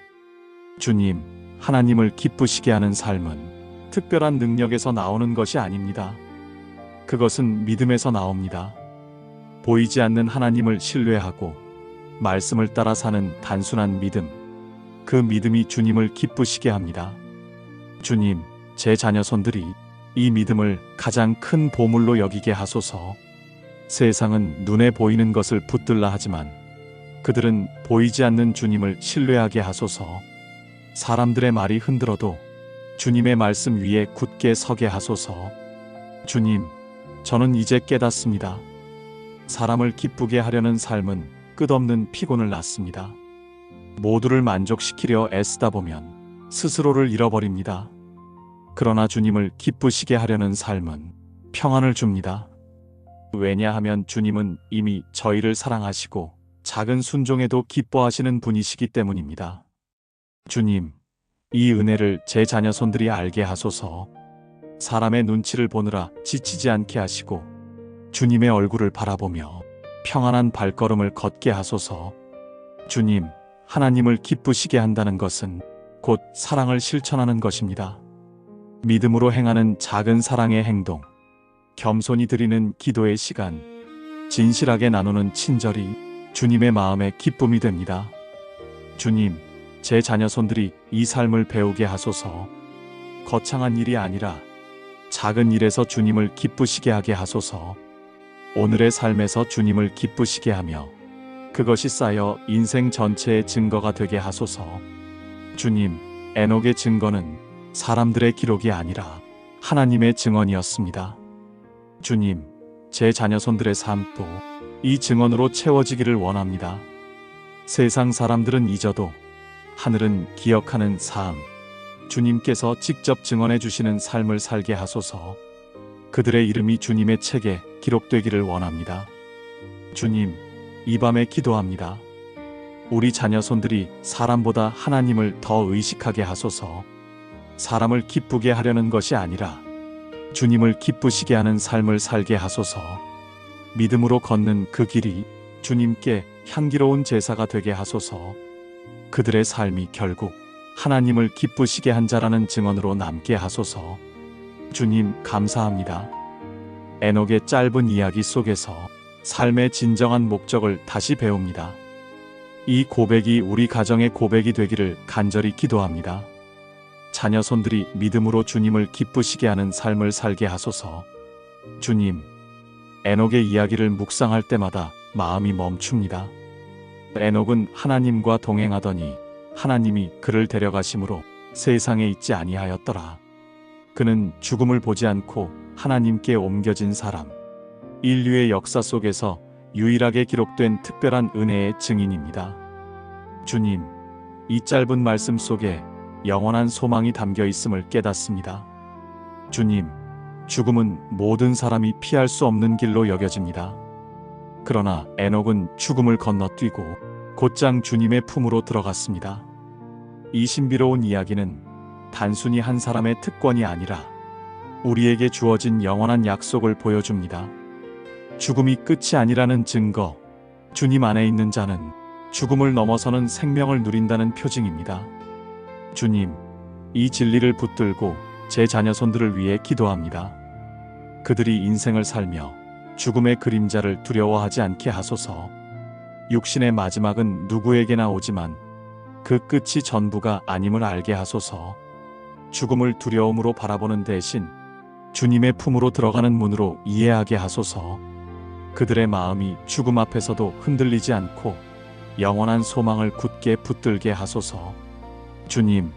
주님, 하나님을 기쁘시게 하는 삶은 특별한 능력에서 나오는 것이 아닙니다. 그것은 믿음에서 나옵니다. 보이지 않는 하나님을 신뢰하고 말씀을 따라 사는 단순한 믿음. 그 믿음이 주님을 기쁘시게 합니다. 주님, 제 자녀손들이 이 믿음을 가장 큰 보물로 여기게 하소서. 세상은 눈에 보이는 것을 붙들라 하지만 그들은 보이지 않는 주님을 신뢰하게 하소서. 사람들의 말이 흔들어도 주님의 말씀 위에 굳게 서게 하소서. 주님, 저는 이제 깨닫습니다. 사람을 기쁘게 하려는 삶은 끝없는 피곤을 낳습니다. 모두를 만족시키려 애쓰다 보면 스스로를 잃어버립니다. 그러나 주님을 기쁘시게 하려는 삶은 평안을 줍니다. 왜냐하면 주님은 이미 저희를 사랑하시고 작은 순종에도 기뻐하시는 분이시기 때문입니다. 주님, 이 은혜를 제 자녀손들이 알게 하소서. 사람의 눈치를 보느라 지치지 않게 하시고 주님의 얼굴을 바라보며 평안한 발걸음을 걷게 하소서. 주님, 하나님을 기쁘시게 한다는 것은 곧 사랑을 실천하는 것입니다. 믿음으로 행하는 작은 사랑의 행동, 겸손히 드리는 기도의 시간, 진실하게 나누는 친절이 주님의 마음의 기쁨이 됩니다. 주님, 제 자녀손들이 이 삶을 배우게 하소서. 거창한 일이 아니라 작은 일에서 주님을 기쁘시게 하게 하소서. 오늘의 삶에서 주님을 기쁘시게 하며 그것이 쌓여 인생 전체의 증거가 되게 하소서. 주님, 에녹의 증거는 사람들의 기록이 아니라 하나님의 증언이었습니다. 주님, 제 자녀손들의 삶도 이 증언으로 채워지기를 원합니다. 세상 사람들은 잊어도 하늘은 기억하는 삶, 주님께서 직접 증언해 주시는 삶을 살게 하소서. 그들의 이름이 주님의 책에 기록되기를 원합니다. 주님, 이 밤에 기도합니다. 우리 자녀손들이 사람보다 하나님을 더 의식하게 하소서. 사람을 기쁘게 하려는 것이 아니라 주님을 기쁘시게 하는 삶을 살게 하소서. 믿음으로 걷는 그 길이 주님께 향기로운 제사가 되게 하소서. 그들의 삶이 결국 하나님을 기쁘시게 한 자라는 증언으로 남게 하소서. 주님, 감사합니다. 에녹의 짧은 이야기 속에서 삶의 진정한 목적을 다시 배웁니다. 이 고백이 우리 가정의 고백이 되기를 간절히 기도합니다. 자녀손들이 믿음으로 주님을 기쁘시게 하는 삶을 살게 하소서. 주님, 에녹의 이야기를 묵상할 때마다 마음이 멈춥니다. 에녹은 하나님과 동행하더니 하나님이 그를 데려가심으로 세상에 있지 아니하였더라. 그는 죽음을 보지 않고 하나님께 옮겨진 사람, 인류의 역사 속에서 유일하게 기록된 특별한 은혜의 증인입니다. 주님, 이 짧은 말씀 속에 영원한 소망이 담겨 있음을 깨닫습니다. 주님, 죽음은 모든 사람이 피할 수 없는 길로 여겨집니다. 그러나 에녹은 죽음을 건너뛰고 곧장 주님의 품으로 들어갔습니다. 이 신비로운 이야기는 단순히 한 사람의 특권이 아니라 우리에게 주어진 영원한 약속을 보여줍니다. 죽음이 끝이 아니라는 증거, 주님 안에 있는 자는 죽음을 넘어서는 생명을 누린다는 표징입니다. 주님, 이 진리를 붙들고 제 자녀손들을 위해 기도합니다. 그들이 인생을 살며 죽음의 그림자를 두려워하지 않게 하소서. 육신의 마지막은 누구에게나 오지만 그 끝이 전부가 아님을 알게 하소서. 죽음을 두려움으로 바라보는 대신 주님의 품으로 들어가는 문으로 이해하게 하소서. 그들의 마음이 죽음 앞에서도 흔들리지 않고 영원한 소망을 굳게 붙들게 하소서. 주님,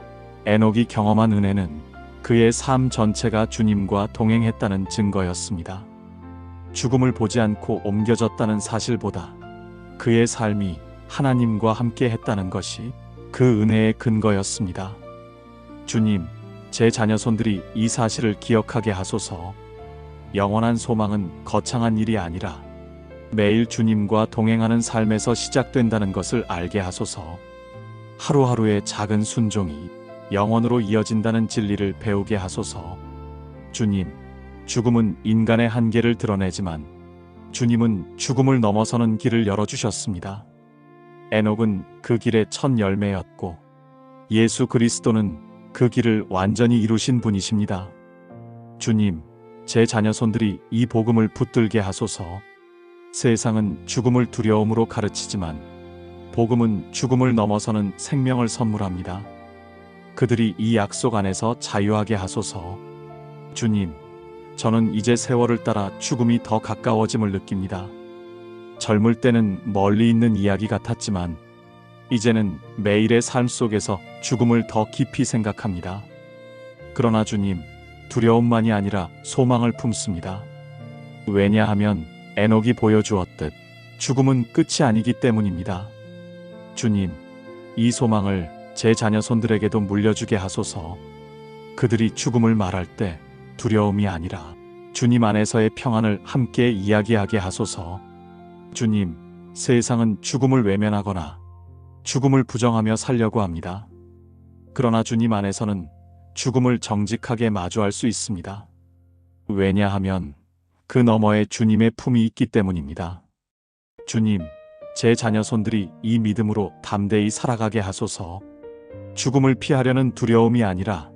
에녹이 경험한 은혜는 그의 삶 전체가 주님과 동행했다는 증거였습니다. 죽음을 보지 않고 옮겨졌다는 사실보다 그의 삶이 하나님과 함께 했다는 것이 그 은혜의 근거였습니다. 주님, 제 자녀손들이 이 사실을 기억하게 하소서. 영원한 소망은 거창한 일이 아니라 매일 주님과 동행하는 삶에서 시작된다는 것을 알게 하소서. 하루하루의 작은 순종이 영원으로 이어진다는 진리를 배우게 하소서. 주님, 죽음은 인간의 한계를 드러내지만 주님은 죽음을 넘어서는 길을 열어주셨습니다. 에녹은 그 길의 첫 열매였고 예수 그리스도는 그 길을 완전히 이루신 분이십니다. 주님, 제 자녀손들이 이 복음을 붙들게 하소서. 세상은 죽음을 두려움으로 가르치지만 복음은 죽음을 넘어서는 생명을 선물합니다. 그들이 이 약속 안에서 자유하게 하소서. 주님, 저는 이제 세월을 따라 죽음이 더 가까워짐을 느낍니다. 젊을 때는 멀리 있는 이야기 같았지만 이제는 매일의 삶 속에서 죽음을 더 깊이 생각합니다. 그러나 주님, 두려움만이 아니라 소망을 품습니다. 왜냐하면 에녹이 보여주었듯 죽음은 끝이 아니기 때문입니다. 주님, 이 소망을 제 자녀손들에게도 물려주게 하소서. 그들이 죽음을 말할 때 두려움이 아니라 주님 안에서의 평안을 함께 이야기하게 하소서. 주님, 세상은 죽음을 외면하거나 죽음을 부정하며 살려고 합니다. 그러나 주님 안에서는 죽음을 정직하게 마주할 수 있습니다. 왜냐하면 그 너머에 주님의 품이 있기 때문입니다. 주님, 제 자녀손들이 이 믿음으로 담대히 살아가게 하소서. 죽음을 피하려는 두려움이 아니라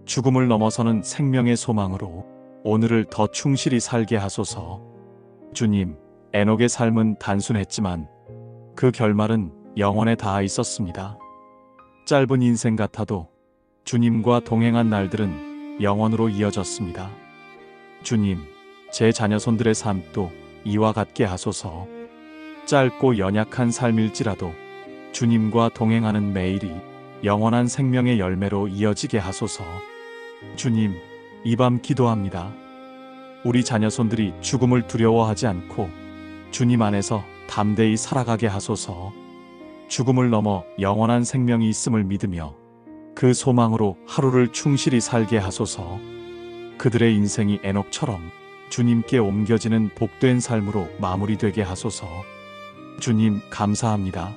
죽음을 넘어서는 생명의 소망으로 오늘을 더 충실히 살게 하소서. 주님, 에녹의 삶은 단순했지만 그 결말은 영원에 닿아 있었습니다. 짧은 인생 같아도 주님과 동행한 날들은 영원으로 이어졌습니다. 주님, 제 자녀손들의 삶도 이와 같게 하소서. 짧고 연약한 삶일지라도 주님과 동행하는 매일이 영원한 생명의 열매로 이어지게 하소서. 주님, 이 밤 기도합니다. 우리 자녀손들이 죽음을 두려워하지 않고 주님 안에서 담대히 살아가게 하소서. 죽음을 넘어 영원한 생명이 있음을 믿으며 그 소망으로 하루를 충실히 살게 하소서. 그들의 인생이 에녹처럼 주님께 옮겨지는 복된 삶으로 마무리되게 하소서. 주님, 감사합니다.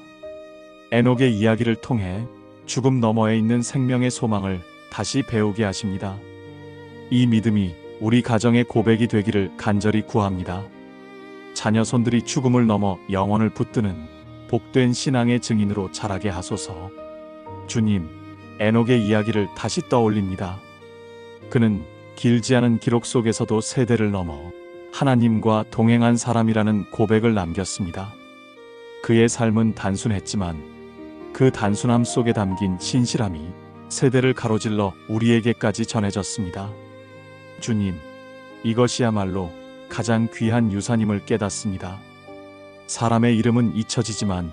에녹의 이야기를 통해 죽음 너머에 있는 생명의 소망을 다시 배우게 하십니다. 이 믿음이 우리 가정의 고백이 되기를 간절히 구합니다. 자녀손들이 죽음을 넘어 영원을 붙드는 복된 신앙의 증인으로 자라게 하소서. 주님, 에녹의 이야기를 다시 떠올립니다. 그는 길지 않은 기록 속에서도 세대를 넘어 하나님과 동행한 사람이라는 고백을 남겼습니다. 그의 삶은 단순했지만 그 단순함 속에 담긴 신실함이 세대를 가로질러 우리에게까지 전해졌습니다. 주님, 이것이야말로 가장 귀한 유산임을 깨닫습니다. 사람의 이름은 잊혀지지만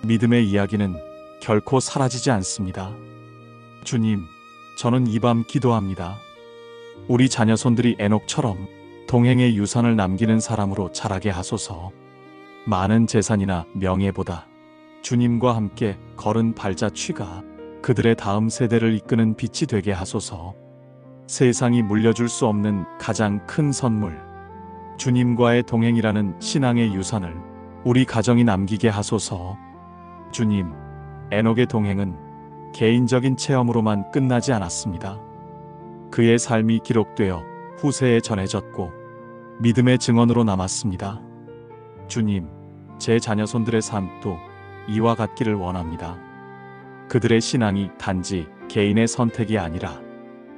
믿음의 이야기는 결코 사라지지 않습니다. 주님, 저는 이 밤 기도합니다. 우리 자녀손들이 에녹처럼 동행의 유산을 남기는 사람으로 자라게 하소서. 많은 재산이나 명예보다 주님과 함께 걸은 발자취가 그들의 다음 세대를 이끄는 빛이 되게 하소서. 세상이 물려줄 수 없는 가장 큰 선물, 주님과의 동행이라는 신앙의 유산을 우리 가정이 남기게 하소서. 주님, 에녹의 동행은 개인적인 체험으로만 끝나지 않았습니다. 그의 삶이 기록되어 후세에 전해졌고 믿음의 증언으로 남았습니다. 주님, 제 자녀손들의 삶도 이와 같기를 원합니다. 그들의 신앙이 단지 개인의 선택이 아니라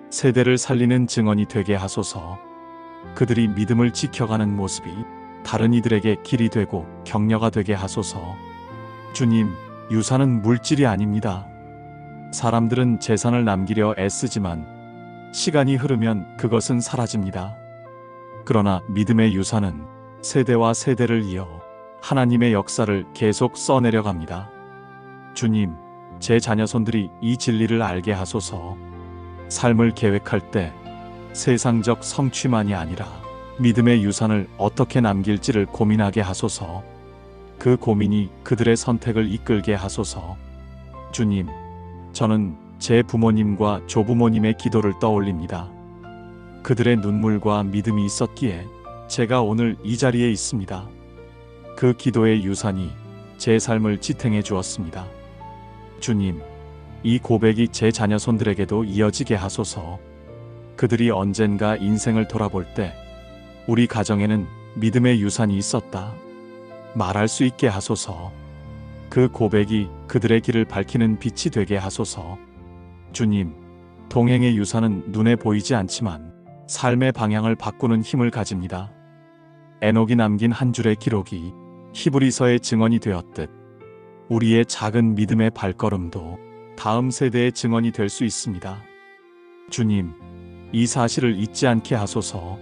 세대를 살리는 증언이 되게 하소서. 그들이 믿음을 지켜가는 모습이 다른 이들에게 길이 되고 격려가 되게 하소서. 주님, 유산은 물질이 아닙니다. 사람들은 재산을 남기려 애쓰지만 시간이 흐르면 그것은 사라집니다. 그러나 믿음의 유산은 세대와 세대를 이어 하나님의 역사를 계속 써내려갑니다. 주님, 제 자녀손들이 이 진리를 알게 하소서. 삶을 계획할 때 세상적 성취만이 아니라 믿음의 유산을 어떻게 남길지를 고민하게 하소서. 그 고민이 그들의 선택을 이끌게 하소서. 주님, 저는 제 부모님과 조부모님의 기도를 떠올립니다. 그들의 눈물과 믿음이 있었기에 제가 오늘 이 자리에 있습니다. 그 기도의 유산이 제 삶을 지탱해 주었습니다. 주님, 이 고백이 제 자녀손들에게도 이어지게 하소서. 그들이 언젠가 인생을 돌아볼 때 우리 가정에는 믿음의 유산이 있었다 말할 수 있게 하소서. 그 고백이 그들의 길을 밝히는 빛이 되게 하소서. 주님, 동행의 유산은 눈에 보이지 않지만 삶의 방향을 바꾸는 힘을 가집니다. 에녹이 남긴 한 줄의 기록이 히브리서의 증언이 되었듯 우리의 작은 믿음의 발걸음도 다음 세대의 증언이 될 수 있습니다. 주님, 이 사실을 잊지 않게 하소서.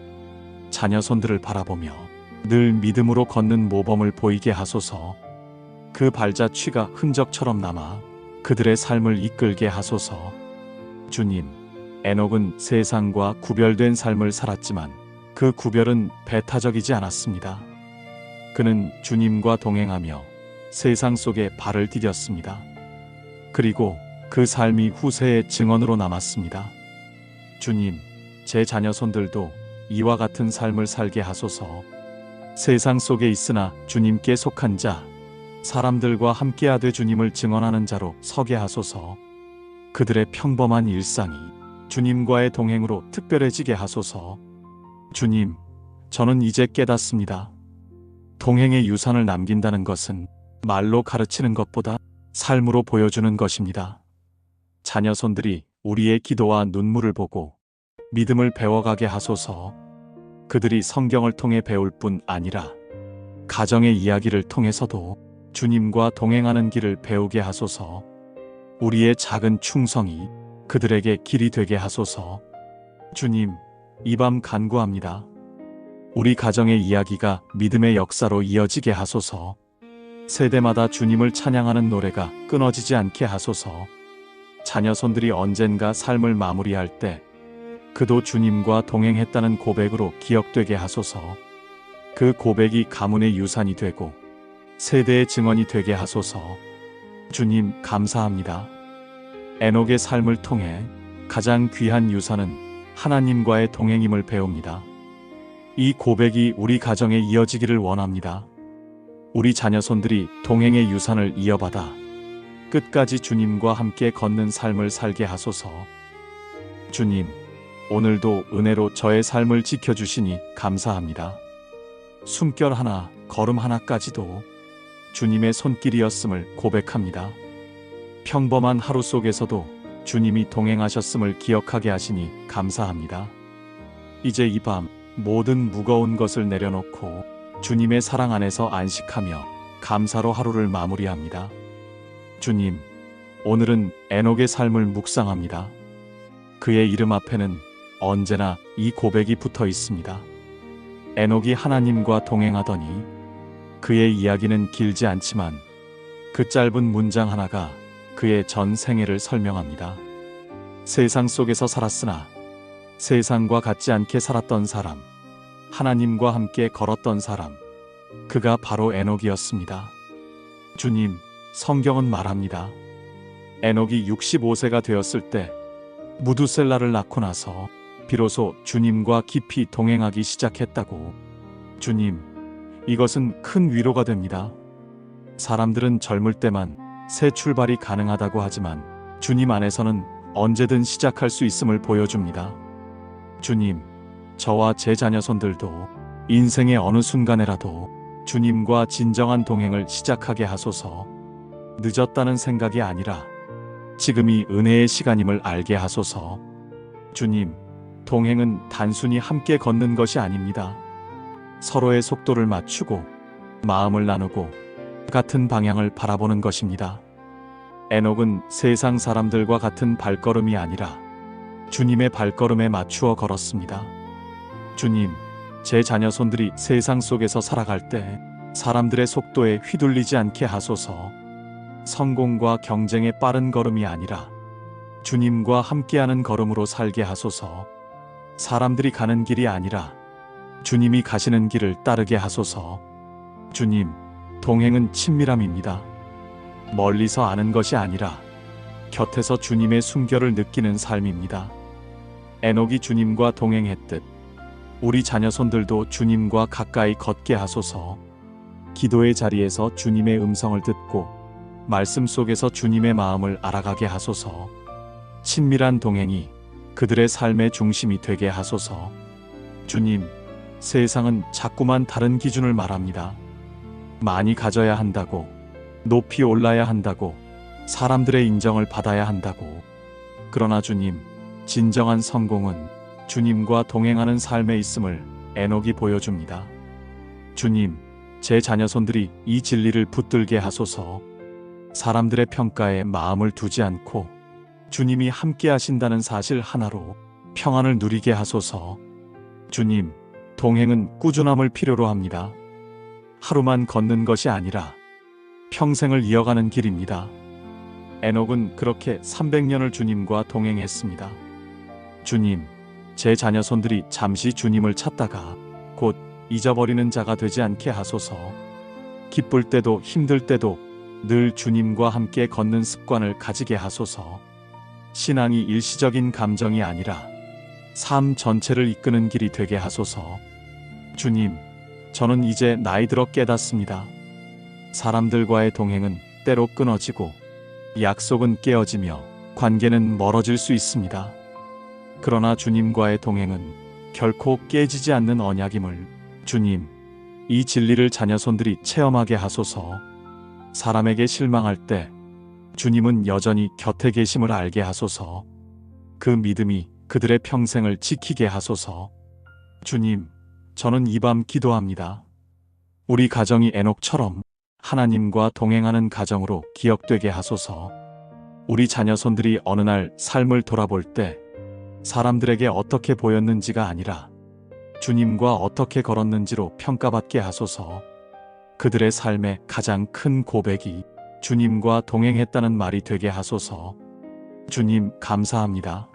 자녀손들을 바라보며 늘 믿음으로 걷는 모범을 보이게 하소서. 그 발자취가 흔적처럼 남아 그들의 삶을 이끌게 하소서. 주님, 에녹은 세상과 구별된 삶을 살았지만 그 구별은 배타적이지 않았습니다. 그는 주님과 동행하며 세상 속에 발을 디뎠습니다. 그리고 그 삶이 후세의 증언으로 남았습니다. 주님, 제 자녀손들도 이와 같은 삶을 살게 하소서. 세상 속에 있으나 주님께 속한 자, 사람들과 함께하되 주님을 증언하는 자로 서게 하소서. 그들의 평범한 일상이 주님과의 동행으로 특별해지게 하소서. 주님, 저는 이제 깨닫습니다. 동행의 유산을 남긴다는 것은 말로 가르치는 것보다 삶으로 보여주는 것입니다. 자녀손들이 우리의 기도와 눈물을 보고 믿음을 배워가게 하소서. 그들이 성경을 통해 배울 뿐 아니라 가정의 이야기를 통해서도 주님과 동행하는 길을 배우게 하소서. 우리의 작은 충성이 그들에게 길이 되게 하소서. 주님, 이 밤 간구합니다. 우리 가정의 이야기가 믿음의 역사로 이어지게 하소서. 세대마다 주님을 찬양하는 노래가 끊어지지 않게 하소서. 자녀손들이 언젠가 삶을 마무리할 때 그도 주님과 동행했다는 고백으로 기억되게 하소서. 그 고백이 가문의 유산이 되고 세대의 증언이 되게 하소서. 주님, 감사합니다. 에녹의 삶을 통해 가장 귀한 유산은 하나님과의 동행임을 배웁니다. 이 고백이 우리 가정에 이어지기를 원합니다. 우리 자녀손들이 동행의 유산을 이어받아 끝까지 주님과 함께 걷는 삶을 살게 하소서. 주님, 오늘도 은혜로 저의 삶을 지켜주시니 감사합니다. 숨결 하나, 걸음 하나까지도 주님의 손길이었음을 고백합니다. 평범한 하루 속에서도 주님이 동행하셨음을 기억하게 하시니 감사합니다. 이제 이 밤 모든 무거운 것을 내려놓고 주님의 사랑 안에서 안식하며 감사로 하루를 마무리합니다. 주님, 오늘은 에녹의 삶을 묵상합니다. 그의 이름 앞에는 언제나 이 고백이 붙어 있습니다. 에녹이 하나님과 동행하더니 그의 이야기는 길지 않지만 그 짧은 문장 하나가 그의 전 생애를 설명합니다. 세상 속에서 살았으나 세상과 같지 않게 살았던 사람, 하나님과 함께 걸었던 사람, 그가 바로 에녹이었습니다. 주님, 성경은 말합니다. 에녹이 65세가 되었을 때 무두셀라를 낳고 나서 비로소 주님과 깊이 동행하기 시작했다고. 주님, 이것은 큰 위로가 됩니다. 사람들은 젊을 때만 새 출발이 가능하다고 하지만 주님 안에서는 언제든 시작할 수 있음을 보여줍니다. 주님, 저와 제 자녀손들도 인생의 어느 순간에라도 주님과 진정한 동행을 시작하게 하소서. 늦었다는 생각이 아니라 지금이 은혜의 시간임을 알게 하소서. 주님, 동행은 단순히 함께 걷는 것이 아닙니다. 서로의 속도를 맞추고 마음을 나누고 같은 방향을 바라보는 것입니다. 에녹은 세상 사람들과 같은 발걸음이 아니라 주님의 발걸음에 맞추어 걸었습니다. 주님, 제 자녀손들이 세상 속에서 살아갈 때 사람들의 속도에 휘둘리지 않게 하소서. 성공과 경쟁의 빠른 걸음이 아니라 주님과 함께하는 걸음으로 살게 하소서. 사람들이 가는 길이 아니라 주님이 가시는 길을 따르게 하소서. 주님, 동행은 친밀함입니다. 멀리서 아는 것이 아니라 곁에서 주님의 숨결을 느끼는 삶입니다. 에녹이 주님과 동행했듯 우리 자녀손들도 주님과 가까이 걷게 하소서. 기도의 자리에서 주님의 음성을 듣고 말씀 속에서 주님의 마음을 알아가게 하소서. 친밀한 동행이 그들의 삶의 중심이 되게 하소서. 주님, 세상은 자꾸만 다른 기준을 말합니다. 많이 가져야 한다고, 높이 올라야 한다고, 사람들의 인정을 받아야 한다고. 그러나 주님, 진정한 성공은 주님과 동행하는 삶에 있음을 에녹이 보여줍니다. 주님, 제 자녀손들이 이 진리를 붙들게 하소서. 사람들의 평가에 마음을 두지 않고 주님이 함께 하신다는 사실 하나로 평안을 누리게 하소서. 주님, 동행은 꾸준함을 필요로 합니다. 하루만 걷는 것이 아니라 평생을 이어가는 길입니다. 에녹은 그렇게 300년을 주님과 동행했습니다. 주님, 제 자녀손들이 잠시 주님을 찾다가 곧 잊어버리는 자가 되지 않게 하소서. 기쁠 때도 힘들 때도 늘 주님과 함께 걷는 습관을 가지게 하소서. 신앙이 일시적인 감정이 아니라 삶 전체를 이끄는 길이 되게 하소서. 주님, 저는 이제 나이 들어 깨닫습니다. 사람들과의 동행은 때로 끊어지고 약속은 깨어지며 관계는 멀어질 수 있습니다. 그러나 주님과의 동행은 결코 깨지지 않는 언약임을 주님, 이 진리를 자녀손들이 체험하게 하소서. 사람에게 실망할 때 주님은 여전히 곁에 계심을 알게 하소서. 그 믿음이 그들의 평생을 지키게 하소서. 주님, 저는 이 밤 기도합니다. 우리 가정이 에녹처럼 하나님과 동행하는 가정으로 기억되게 하소서. 우리 자녀손들이 어느 날 삶을 돌아볼 때 사람들에게 어떻게 보였는지가 아니라 주님과 어떻게 걸었는지로 평가받게 하소서. 그들의 삶의 가장 큰 고백이 주님과 동행했다는 말이 되게 하소서. 주님, 감사합니다.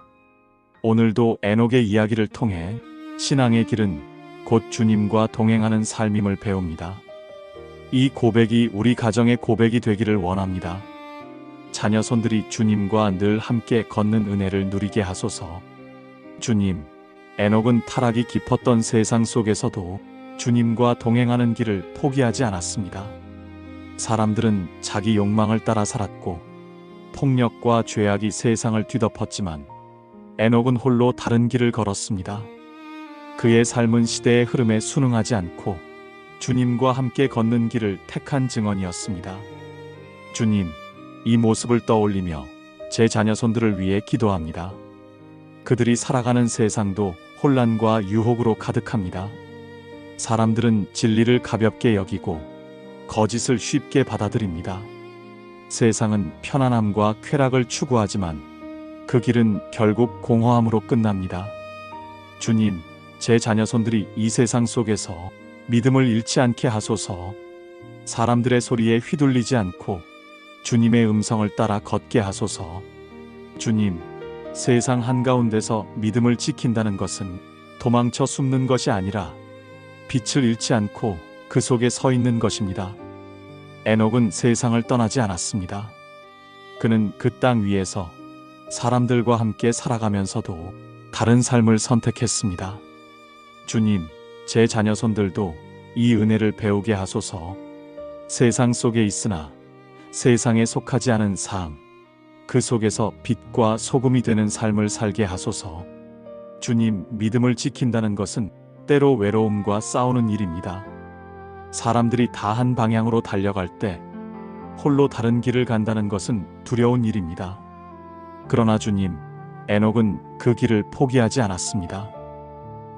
오늘도 에녹의 이야기를 통해 신앙의 길은 곧 주님과 동행하는 삶임을 배웁니다. 이 고백이 우리 가정의 고백이 되기를 원합니다. 자녀손들이 주님과 늘 함께 걷는 은혜를 누리게 하소서. 주님, 에녹은 타락이 깊었던 세상 속에서도 주님과 동행하는 길을 포기하지 않았습니다. 사람들은 자기 욕망을 따라 살았고 폭력과 죄악이 세상을 뒤덮었지만 에녹은 홀로 다른 길을 걸었습니다. 그의 삶은 시대의 흐름에 순응하지 않고 주님과 함께 걷는 길을 택한 증언이었습니다. 주님, 이 모습을 떠올리며 제 자녀손들을 위해 기도합니다. 그들이 살아가는 세상도 혼란과 유혹으로 가득합니다. 사람들은 진리를 가볍게 여기고 거짓을 쉽게 받아들입니다. 세상은 편안함과 쾌락을 추구하지만 그 길은 결국 공허함으로 끝납니다. 주님, 제 자녀손들이 이 세상 속에서 믿음을 잃지 않게 하소서. 사람들의 소리에 휘둘리지 않고 주님의 음성을 따라 걷게 하소서. 주님, 세상 한가운데서 믿음을 지킨다는 것은 도망쳐 숨는 것이 아니라 빛을 잃지 않고 그 속에 서 있는 것입니다. 에녹은 세상을 떠나지 않았습니다. 그는 그 땅 위에서 사람들과 함께 살아가면서도 다른 삶을 선택했습니다. 주님, 제 자녀손들도 이 은혜를 배우게 하소서. 세상 속에 있으나 세상에 속하지 않은 삶, 그 속에서 빛과 소금이 되는 삶을 살게 하소서. 주님, 믿음을 지킨다는 것은 때로 외로움과 싸우는 일입니다. 사람들이 다 한 방향으로 달려갈 때 홀로 다른 길을 간다는 것은 두려운 일입니다. 그러나 주님, 에녹은 그 길을 포기하지 않았습니다.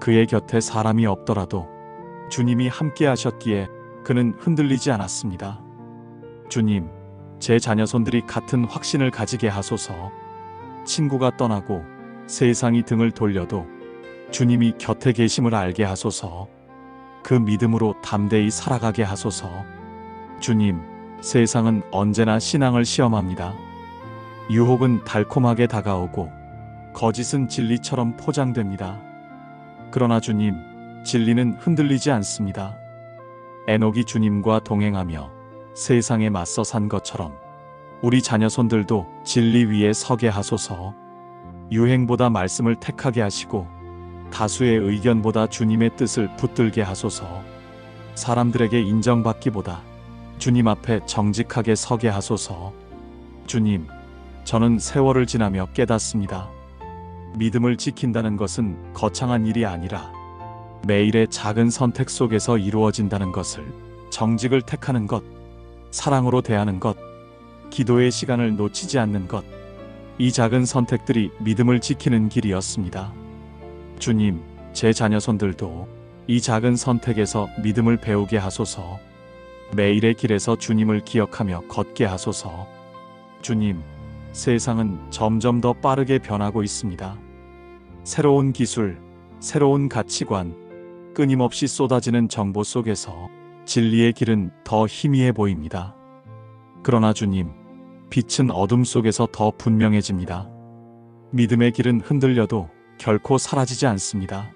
그의 곁에 사람이 없더라도 주님이 함께 하셨기에 그는 흔들리지 않았습니다. 주님, 제 자녀손들이 같은 확신을 가지게 하소서. 친구가 떠나고 세상이 등을 돌려도 주님이 곁에 계심을 알게 하소서. 그 믿음으로 담대히 살아가게 하소서. 주님, 세상은 언제나 신앙을 시험합니다. 유혹은 달콤하게 다가오고 거짓은 진리처럼 포장됩니다. 그러나 주님, 진리는 흔들리지 않습니다. 에녹이 주님과 동행하며 세상에 맞서 산 것처럼 우리 자녀손들도 진리 위에 서게 하소서. 유행보다 말씀을 택하게 하시고 다수의 의견보다 주님의 뜻을 붙들게 하소서. 사람들에게 인정받기보다 주님 앞에 정직하게 서게 하소서. 주님, 저는 세월을 지나며 깨닫습니다. 믿음을 지킨다는 것은 거창한 일이 아니라 매일의 작은 선택 속에서 이루어진다는 것을. 정직을 택하는 것, 사랑으로 대하는 것, 기도의 시간을 놓치지 않는 것, 이 작은 선택들이 믿음을 지키는 길이었습니다. 주님, 제 자녀손들도 이 작은 선택에서 믿음을 배우게 하소서. 매일의 길에서 주님을 기억하며 걷게 하소서. 주님, 세상은 점점 더 빠르게 변하고 있습니다. 새로운 기술, 새로운 가치관, 끊임없이 쏟아지는 정보 속에서 진리의 길은 더 희미해 보입니다. 그러나 주님, 빛은 어둠 속에서 더 분명해집니다. 믿음의 길은 흔들려도 결코 사라지지 않습니다.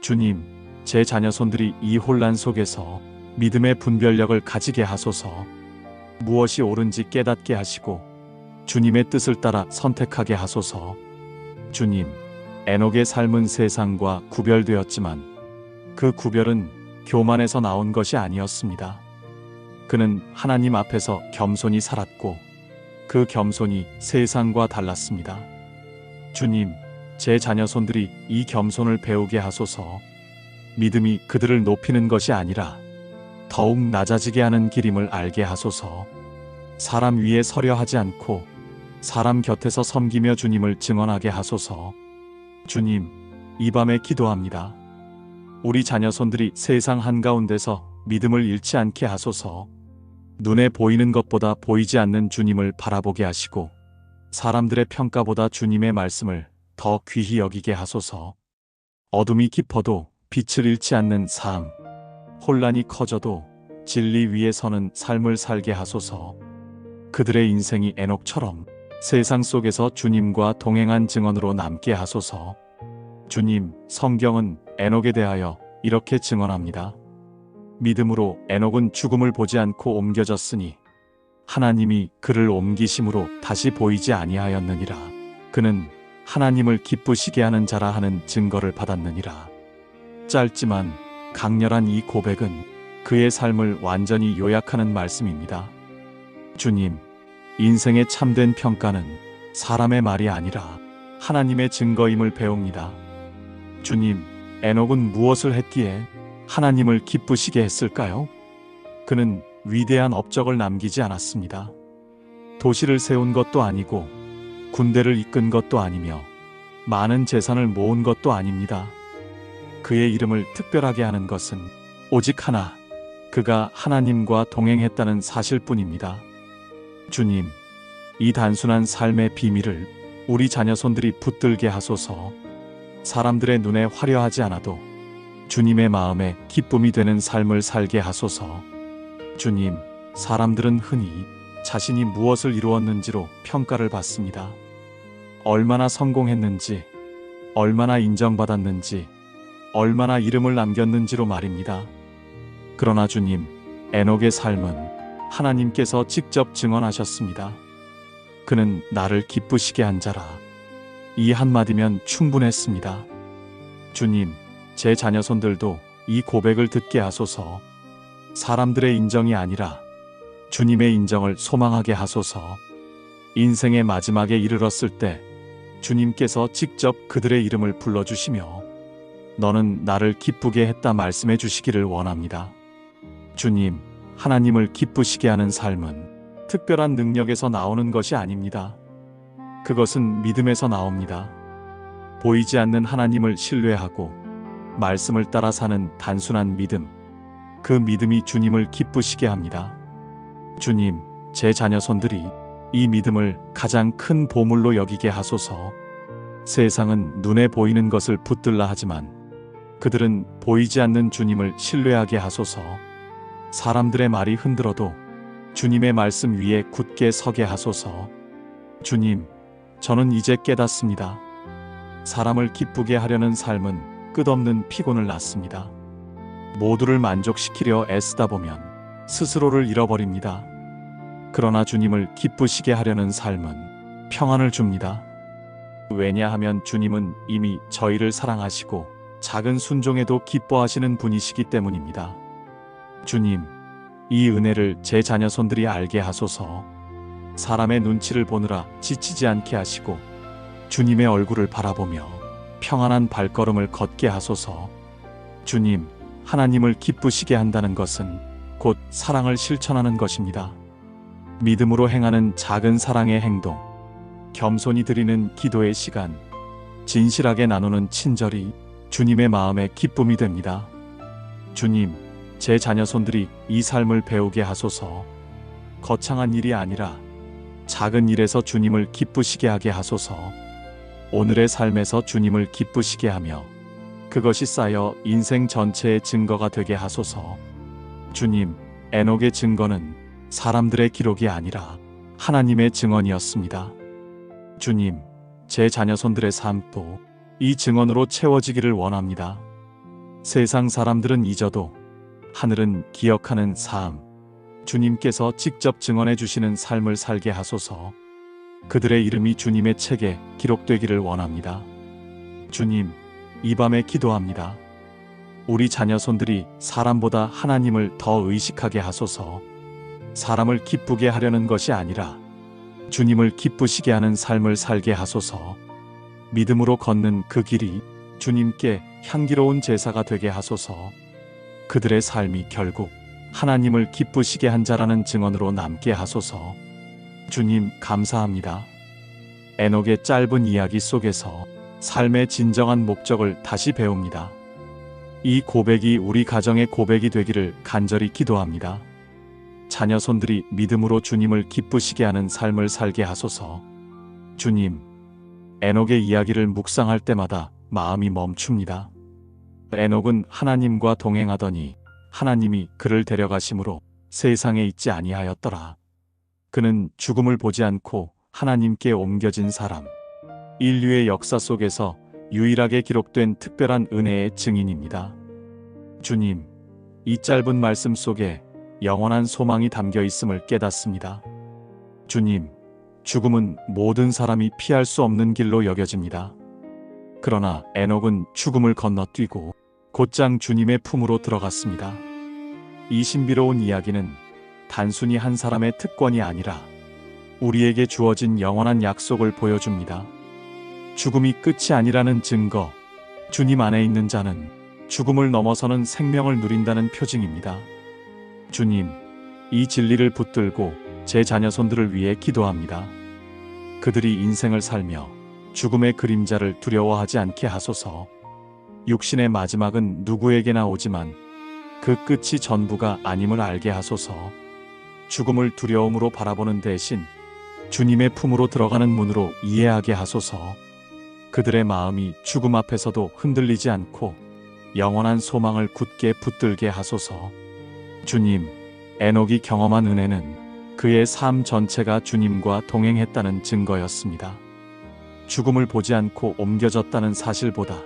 주님, 제 자녀손들이 이 혼란 속에서 믿음의 분별력을 가지게 하소서. 무엇이 옳은지 깨닫게 하시고 주님의 뜻을 따라 선택하게 하소서. 주님, 에녹의 삶은 세상과 구별되었지만 그 구별은 교만에서 나온 것이 아니었습니다. 그는 하나님 앞에서 겸손히 살았고 그 겸손이 세상과 달랐습니다. 주님, 제 자녀손들이 이 겸손을 배우게 하소서. 믿음이 그들을 높이는 것이 아니라 더욱 낮아지게 하는 길임을 알게 하소서. 사람 위에 서려 하지 않고 사람 곁에서 섬기며 주님을 증언하게 하소서. 주님, 이 밤에 기도합니다. 우리 자녀손들이 세상 한가운데서 믿음을 잃지 않게 하소서. 눈에 보이는 것보다 보이지 않는 주님을 바라보게 하시고 사람들의 평가보다 주님의 말씀을 더 귀히 여기게 하소서. 어둠이 깊어도 빛을 잃지 않는 삶, 혼란이 커져도 진리 위에 서는 삶을 살게 하소서. 그들의 인생이 에녹처럼 세상 속에서 주님과 동행한 증언으로 남게 하소서. 주님, 성경은 에녹에 대하여 이렇게 증언합니다. 믿음으로 에녹은 죽음을 보지 않고 옮겨졌으니 하나님이 그를 옮기심으로 다시 보이지 아니하였느니라. 그는 하나님을 기쁘시게 하는 자라 하는 증거를 받았느니라. 짧지만 강렬한 이 고백은 그의 삶을 완전히 요약하는 말씀입니다. 주님, 인생의 참된 평가는 사람의 말이 아니라 하나님의 증거임을 배웁니다. 주님, 에녹은 무엇을 했기에 하나님을 기쁘시게 했을까요? 그는 위대한 업적을 남기지 않았습니다. 도시를 세운 것도 아니고 군대를 이끈 것도 아니며 많은 재산을 모은 것도 아닙니다. 그의 이름을 특별하게 하는 것은 오직 하나, 그가 하나님과 동행했다는 사실뿐입니다. 주님, 이 단순한 삶의 비밀을 우리 자녀손들이 붙들게 하소서. 사람들의 눈에 화려하지 않아도 주님의 마음에 기쁨이 되는 삶을 살게 하소서. 주님, 사람들은 흔히 자신이 무엇을 이루었는지로 평가를 받습니다. 얼마나 성공했는지, 얼마나 인정받았는지, 얼마나 이름을 남겼는지로 말입니다. 그러나 주님, 에녹의 삶은 하나님께서 직접 증언하셨습니다. 그는 나를 기쁘시게 한 자라. 이 한마디면 충분했습니다. 주님, 제 자녀손들도 이 고백을 듣게 하소서. 사람들의 인정이 아니라 주님의 인정을 소망하게 하소서. 인생의 마지막에 이르렀을 때 주님께서 직접 그들의 이름을 불러주시며 너는 나를 기쁘게 했다 말씀해 주시기를 원합니다. 주님, 하나님을 기쁘시게 하는 삶은 특별한 능력에서 나오는 것이 아닙니다. 그것은 믿음에서 나옵니다. 보이지 않는 하나님을 신뢰하고 말씀을 따라 사는 단순한 믿음, 그 믿음이 주님을 기쁘시게 합니다. 주님, 제 자녀손들이 이 믿음을 가장 큰 보물로 여기게 하소서. 세상은 눈에 보이는 것을 붙들라 하지만 그들은 보이지 않는 주님을 신뢰하게 하소서. 사람들의 말이 흔들어도 주님의 말씀 위에 굳게 서게 하소서. 주님, 저는 이제 깨닫습니다. 사람을 기쁘게 하려는 삶은 끝없는 피곤을 낳습니다. 모두를 만족시키려 애쓰다 보면 스스로를 잃어버립니다. 그러나 주님을 기쁘시게 하려는 삶은 평안을 줍니다. 왜냐하면 주님은 이미 저희를 사랑하시고 작은 순종에도 기뻐하시는 분이시기 때문입니다. 주님, 이 은혜를 제 자녀손들이 알게 하소서. 사람의 눈치를 보느라 지치지 않게 하시고 주님의 얼굴을 바라보며 평안한 발걸음을 걷게 하소서. 주님, 하나님을 기쁘시게 한다는 것은 곧 사랑을 실천하는 것입니다. 믿음으로 행하는 작은 사랑의 행동, 겸손히 드리는 기도의 시간, 진실하게 나누는 친절이 주님의 마음에 기쁨이 됩니다. 주님, 제 자녀손들이 이 삶을 배우게 하소서. 거창한 일이 아니라 작은 일에서 주님을 기쁘시게 하게 하소서. 오늘의 삶에서 주님을 기쁘시게 하며 그것이 쌓여 인생 전체의 증거가 되게 하소서. 주님, 에녹의 증거는 사람들의 기록이 아니라 하나님의 증언이었습니다. 주님, 제 자녀손들의 삶도 이 증언으로 채워지기를 원합니다. 세상 사람들은 잊어도 하늘은 기억하는 삶, 주님께서 직접 증언해 주시는 삶을 살게 하소서. 그들의 이름이 주님의 책에 기록되기를 원합니다. 주님, 이 밤에 기도합니다. 우리 자녀손들이 사람보다 하나님을 더 의식하게 하소서. 사람을 기쁘게 하려는 것이 아니라 주님을 기쁘시게 하는 삶을 살게 하소서. 믿음으로 걷는 그 길이 주님께 향기로운 제사가 되게 하소서. 그들의 삶이 결국 하나님을 기쁘시게 한 자라는 증언으로 남게 하소서. 주님, 감사합니다. 에녹의 짧은 이야기 속에서 삶의 진정한 목적을 다시 배웁니다. 이 고백이 우리 가정의 고백이 되기를 간절히 기도합니다. 자녀손들이 믿음으로 주님을 기쁘시게 하는 삶을 살게 하소서. 주님, 에녹의 이야기를 묵상할 때마다 마음이 멈춥니다. 에녹은 하나님과 동행하더니 하나님이 그를 데려가심으로 세상에 있지 아니하였더라. 그는 죽음을 보지 않고 하나님께 옮겨진 사람, 인류의 역사 속에서 유일하게 기록된 특별한 은혜의 증인입니다. 주님, 이 짧은 말씀 속에 영원한 소망이 담겨 있음을 깨닫습니다. 주님, 죽음은 모든 사람이 피할 수 없는 길로 여겨집니다. 그러나 에녹은 죽음을 건너뛰고 곧장 주님의 품으로 들어갔습니다. 이 신비로운 이야기는 단순히 한 사람의 특권이 아니라 우리에게 주어진 영원한 약속을 보여줍니다. 죽음이 끝이 아니라는 증거, 주님 안에 있는 자는 죽음을 넘어서는 생명을 누린다는 표징입니다. 주님, 이 진리를 붙들고 제 자녀손들을 위해 기도합니다. 그들이 인생을 살며 죽음의 그림자를 두려워하지 않게 하소서. 육신의 마지막은 누구에게나 오지만 그 끝이 전부가 아님을 알게 하소서. 죽음을 두려움으로 바라보는 대신 주님의 품으로 들어가는 문으로 이해하게 하소서. 그들의 마음이 죽음 앞에서도 흔들리지 않고 영원한 소망을 굳게 붙들게 하소서. 주님, 에녹이 경험한 은혜는 그의 삶 전체가 주님과 동행했다는 증거였습니다. 죽음을 보지 않고 옮겨졌다는 사실보다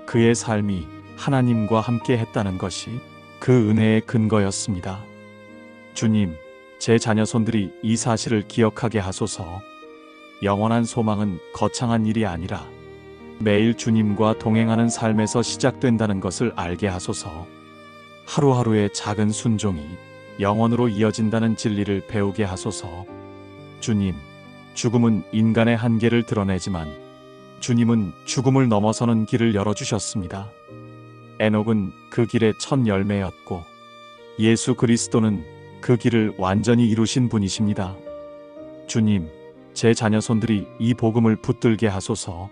그의 삶이 하나님과 함께 했다는 것이 그 은혜의 근거였습니다. 주님, 제 자녀손들이 이 사실을 기억하게 하소서. 영원한 소망은 거창한 일이 아니라 매일 주님과 동행하는 삶에서 시작된다는 것을 알게 하소서. 하루하루의 작은 순종이 영원으로 이어진다는 진리를 배우게 하소서. 주님, 죽음은 인간의 한계를 드러내지만 주님은 죽음을 넘어서는 길을 열어주셨습니다. 에녹은 그 길의 첫 열매였고 예수 그리스도는 그 길을 완전히 이루신 분이십니다. 주님, 제 자녀손들이 이 복음을 붙들게 하소서.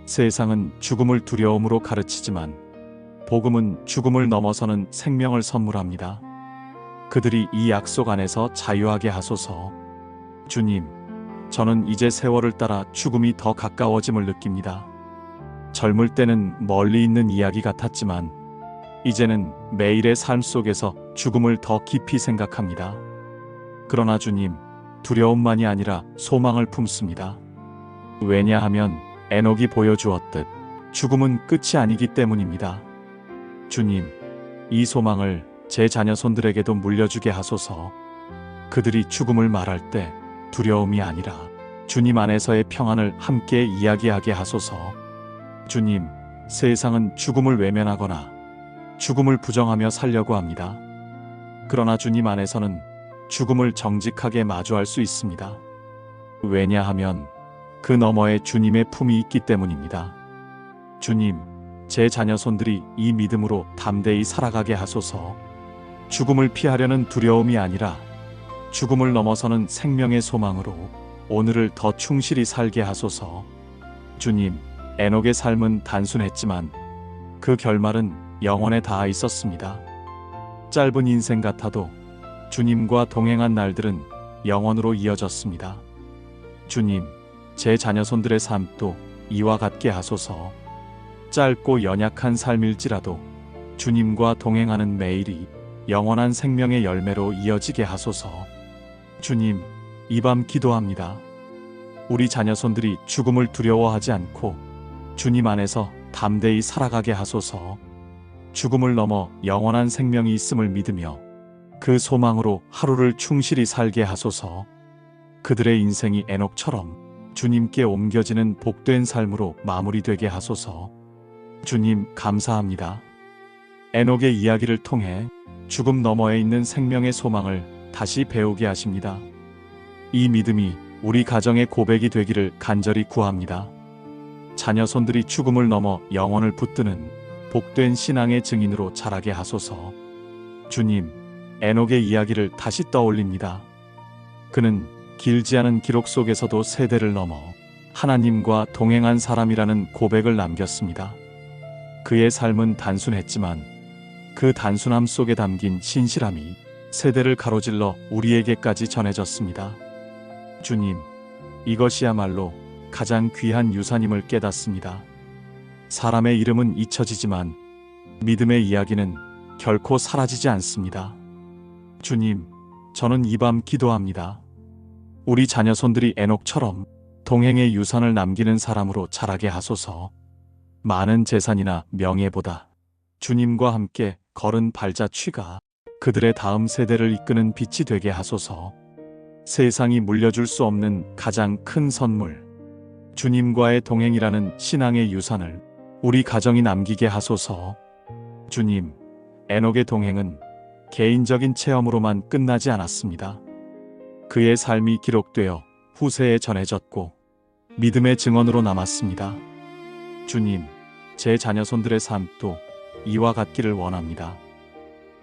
세상은 죽음을 두려움으로 가르치지만 복음은 죽음을 넘어서는 생명을 선물합니다. 그들이 이 약속 안에서 자유하게 하소서. 주님, 저는 이제 세월을 따라 죽음이 더 가까워짐을 느낍니다. 젊을 때는 멀리 있는 이야기 같았지만 이제는 매일의 삶 속에서 죽음을 더 깊이 생각합니다. 그러나 주님, 두려움만이 아니라 소망을 품습니다. 왜냐하면 에녹이 보여주었듯 죽음은 끝이 아니기 때문입니다. 주님, 이 소망을 제 자녀손들에게도 물려주게 하소서. 그들이 죽음을 말할 때 두려움이 아니라 주님 안에서의 평안을 함께 이야기하게 하소서. 주님, 세상은 죽음을 외면하거나 죽음을 부정하며 살려고 합니다. 그러나 주님 안에서는 죽음을 정직하게 마주할 수 있습니다. 왜냐하면 그 너머에 주님의 품이 있기 때문입니다. 주님, 제 자녀손들이 이 믿음으로 담대히 살아가게 하소서. 죽음을 피하려는 두려움이 아니라 죽음을 넘어서는 생명의 소망으로 오늘을 더 충실히 살게 하소서. 주님, 에녹의 삶은 단순했지만 그 결말은 영원에 닿아 있었습니다. 짧은 인생 같아도 주님과 동행한 날들은 영원으로 이어졌습니다. 주님, 제 자녀손들의 삶도 이와 같게 하소서. 짧고 연약한 삶일지라도 주님과 동행하는 매일이 영원한 생명의 열매로 이어지게 하소서. 주님, 이 밤 기도합니다. 우리 자녀손들이 죽음을 두려워하지 않고 주님 안에서 담대히 살아가게 하소서. 죽음을 넘어 영원한 생명이 있음을 믿으며 그 소망으로 하루를 충실히 살게 하소서. 그들의 인생이 에녹처럼 주님께 옮겨지는 복된 삶으로 마무리되게 하소서. 주님, 감사합니다. 에녹의 이야기를 통해 죽음 너머에 있는 생명의 소망을 다시 배우게 하십니다. 이 믿음이 우리 가정의 고백이 되기를 간절히 구합니다. 자녀손들이 죽음을 넘어 영원을 붙드는 복된 신앙의 증인으로 자라게 하소서. 주님, 에녹의 이야기를 다시 떠올립니다. 그는 길지 않은 기록 속에서도 세대를 넘어 하나님과 동행한 사람이라는 고백을 남겼습니다. 그의 삶은 단순했지만 그 단순함 속에 담긴 신실함이 세대를 가로질러 우리에게까지 전해졌습니다. 주님, 이것이야말로 가장 귀한 유산임을 깨닫습니다. 사람의 이름은 잊혀지지만 믿음의 이야기는 결코 사라지지 않습니다. 주님, 저는 이 밤 기도합니다. 우리 자녀손들이 에녹처럼 동행의 유산을 남기는 사람으로 자라게 하소서. 많은 재산이나 명예보다 주님과 함께 걸은 발자취가 그들의 다음 세대를 이끄는 빛이 되게 하소서. 세상이 물려줄 수 없는 가장 큰 선물, 주님과의 동행이라는 신앙의 유산을 우리 가정이 남기게 하소서. 주님, 에녹의 동행은 개인적인 체험으로만 끝나지 않았습니다. 그의 삶이 기록되어 후세에 전해졌고 믿음의 증언으로 남았습니다. 주님, 제 자녀손들의 삶도 이와 같기를 원합니다.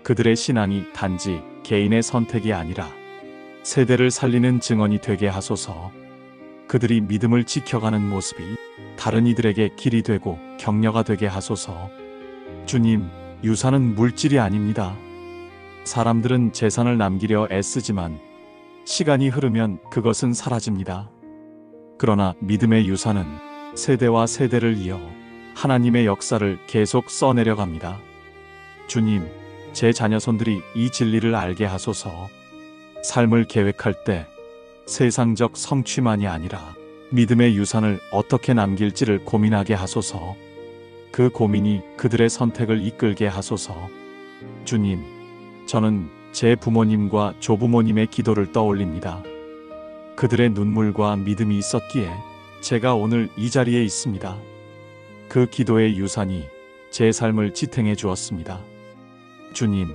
그들의 신앙이 단지 개인의 선택이 아니라 세대를 살리는 증언이 되게 하소서. 그들이 믿음을 지켜가는 모습이 다른 이들에게 길이 되고 격려가 되게 하소서. 주님, 유산은 물질이 아닙니다. 사람들은 재산을 남기려 애쓰지만 시간이 흐르면 그것은 사라집니다. 그러나 믿음의 유산은 세대와 세대를 이어 하나님의 역사를 계속 써내려갑니다. 주님, 제 자녀손들이 이 진리를 알게 하소서. 삶을 계획할 때 세상적 성취만이 아니라 믿음의 유산을 어떻게 남길지를 고민하게 하소서. 그 고민이 그들의 선택을 이끌게 하소서. 주님, 저는 제 부모님과 조부모님의 기도를 떠올립니다. 그들의 눈물과 믿음이 있었기에 제가 오늘 이 자리에 있습니다. 그 기도의 유산이 제 삶을 지탱해 주었습니다. 주님,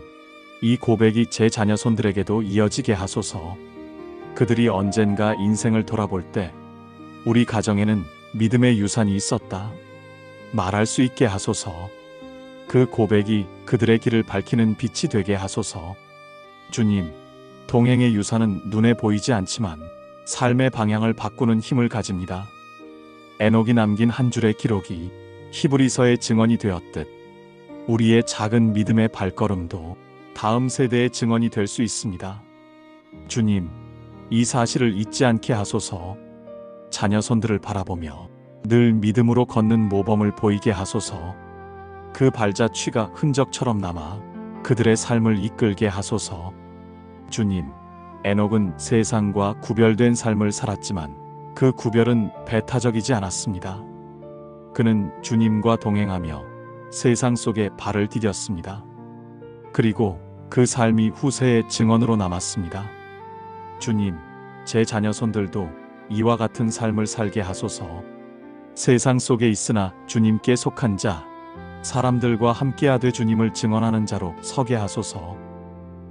이 고백이 제 자녀손들에게도 이어지게 하소서. 그들이 언젠가 인생을 돌아볼 때 우리 가정에는 믿음의 유산이 있었다 말할 수 있게 하소서. 그 고백이 그들의 길을 밝히는 빛이 되게 하소서. 주님, 동행의 유산은 눈에 보이지 않지만 삶의 방향을 바꾸는 힘을 가집니다. 에녹이 남긴 한 줄의 기록이 히브리서의 증언이 되었듯 우리의 작은 믿음의 발걸음도 다음 세대의 증언이 될 수 있습니다. 주님, 이 사실을 잊지 않게 하소서. 자녀손들을 바라보며 늘 믿음으로 걷는 모범을 보이게 하소서. 그 발자취가 흔적처럼 남아 그들의 삶을 이끌게 하소서. 주님, 에녹은 세상과 구별된 삶을 살았지만 그 구별은 배타적이지 않았습니다. 그는 주님과 동행하며 세상 속에 발을 디뎠습니다. 그리고 그 삶이 후세의 증언으로 남았습니다. 주님, 제 자녀손들도 이와 같은 삶을 살게 하소서. 세상 속에 있으나 주님께 속한 자, 사람들과 함께하되 주님을 증언하는 자로 서게 하소서.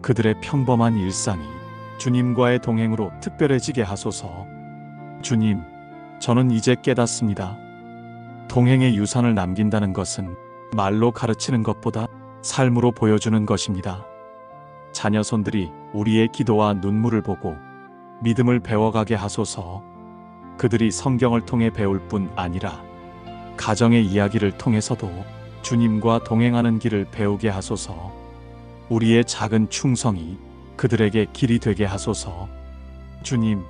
그들의 평범한 일상이 주님과의 동행으로 특별해지게 하소서. 주님, 저는 이제 깨닫습니다. 동행의 유산을 남긴다는 것은 말로 가르치는 것보다 삶으로 보여주는 것입니다. 자녀손들이 우리의 기도와 눈물을 보고 믿음을 배워가게 하소서. 그들이 성경을 통해 배울 뿐 아니라 가정의 이야기를 통해서도 주님과 동행하는 길을 배우게 하소서. 우리의 작은 충성이 그들에게 길이 되게 하소서. 주님,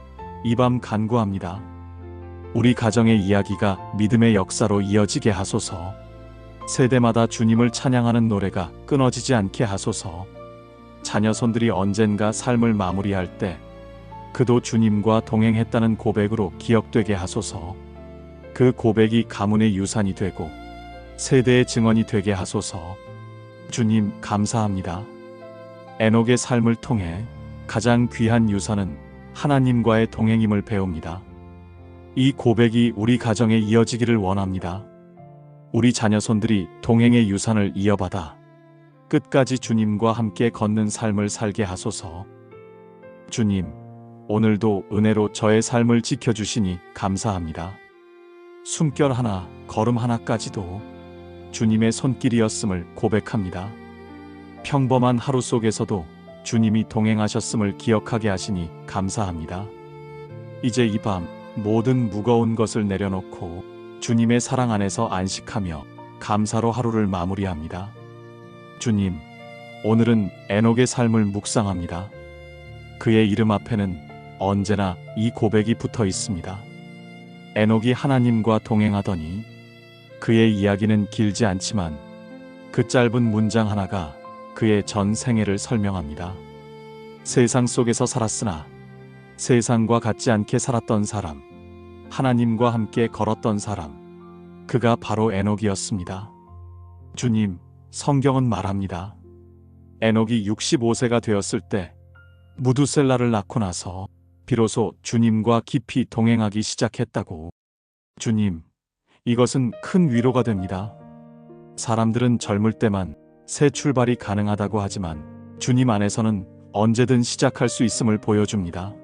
이 밤 간구합니다. 우리 가정의 이야기가 믿음의 역사로 이어지게 하소서. 세대마다 주님을 찬양하는 노래가 끊어지지 않게 하소서. 자녀손들이 언젠가 삶을 마무리할 때 그도 주님과 동행했다는 고백으로 기억되게 하소서. 그 고백이 가문의 유산이 되고 세대의 증언이 되게 하소서. 주님, 감사합니다. 에녹의 삶을 통해 가장 귀한 유산은 하나님과의 동행임을 배웁니다. 이 고백이 우리 가정에 이어지기를 원합니다. 우리 자녀손들이 동행의 유산을 이어받아 끝까지 주님과 함께 걷는 삶을 살게 하소서. 주님, 오늘도 은혜로 저의 삶을 지켜주시니 감사합니다. 숨결 하나, 걸음 하나까지도 주님의 손길이었음을 고백합니다. 평범한 하루 속에서도 주님이 동행하셨음을 기억하게 하시니 감사합니다. 이제 이 밤 모든 무거운 것을 내려놓고 주님의 사랑 안에서 안식하며 감사로 하루를 마무리합니다. 주님, 오늘은 에녹의 삶을 묵상합니다. 그의 이름 앞에는 언제나 이 고백이 붙어 있습니다. 에녹이 하나님과 동행하더니 그의 이야기는 길지 않지만 그 짧은 문장 하나가 그의 전 생애를 설명합니다. 세상 속에서 살았으나 세상과 같지 않게 살았던 사람, 하나님과 함께 걸었던 사람, 그가 바로 에녹이었습니다. 주님, 성경은 말합니다. 에녹이 65세가 되었을 때 무두셀라를 낳고 나서 비로소 주님과 깊이 동행하기 시작했다고. 주님, 이것은 큰 위로가 됩니다. 사람들은 젊을 때만 새 출발이 가능하다고 하지만 주님 안에서는 언제든 시작할 수 있음을 보여줍니다.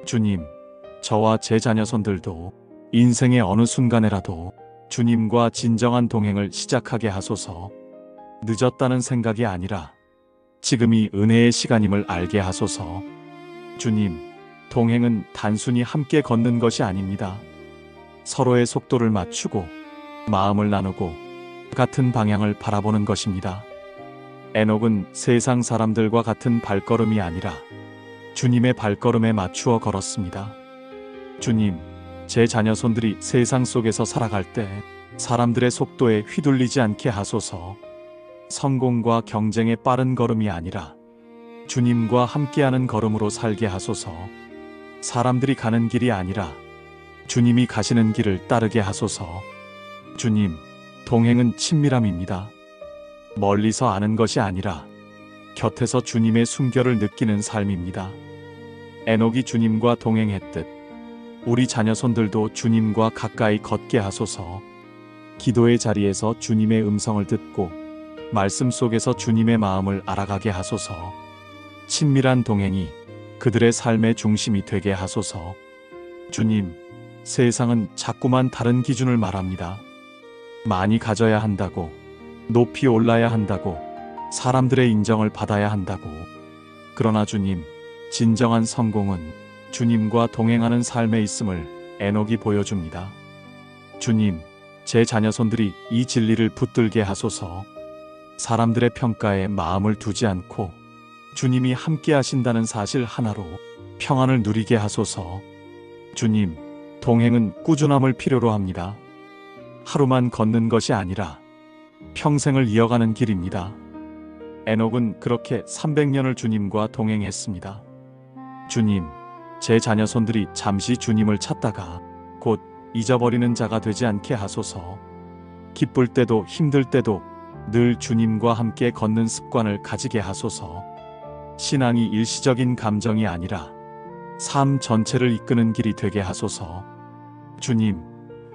주님, 저와 제 자녀손들도 인생의 어느 순간에라도 주님과 진정한 동행을 시작하게 하소서. 늦었다는 생각이 아니라 지금이 은혜의 시간임을 알게 하소서. 주님, 동행은 단순히 함께 걷는 것이 아닙니다. 서로의 속도를 맞추고 마음을 나누고 같은 방향을 바라보는 것입니다. 에녹은 세상 사람들과 같은 발걸음이 아니라 주님의 발걸음에 맞추어 걸었습니다. 주님, 제 자녀손들이 세상 속에서 살아갈 때 사람들의 속도에 휘둘리지 않게 하소서. 성공과 경쟁의 빠른 걸음이 아니라 주님과 함께하는 걸음으로 살게 하소서. 사람들이 가는 길이 아니라 주님이 가시는 길을 따르게 하소서. 주님, 동행은 친밀함입니다. 멀리서 아는 것이 아니라 곁에서 주님의 숨결을 느끼는 삶입니다. 에녹이 주님과 동행했듯 우리 자녀손들도 주님과 가까이 걷게 하소서. 기도의 자리에서 주님의 음성을 듣고 말씀 속에서 주님의 마음을 알아가게 하소서. 친밀한 동행이 그들의 삶의 중심이 되게 하소서. 주님, 세상은 자꾸만 다른 기준을 말합니다. 많이 가져야 한다고, 높이 올라야 한다고, 사람들의 인정을 받아야 한다고. 그러나 주님, 진정한 성공은 주님과 동행하는 삶에 있음을 에녹이 보여줍니다. 주님, 제 자녀손들이 이 진리를 붙들게 하소서. 사람들의 평가에 마음을 두지 않고 주님이 함께 하신다는 사실 하나로 평안을 누리게 하소서. 주님, 동행은 꾸준함을 필요로 합니다. 하루만 걷는 것이 아니라 평생을 이어가는 길입니다. 에녹은 그렇게 300년을 주님과 동행했습니다. 주님, 제 자녀손들이 잠시 주님을 찾다가 곧 잊어버리는 자가 되지 않게 하소서. 기쁠 때도 힘들 때도 늘 주님과 함께 걷는 습관을 가지게 하소서. 신앙이 일시적인 감정이 아니라 삶 전체를 이끄는 길이 되게 하소서. 주님,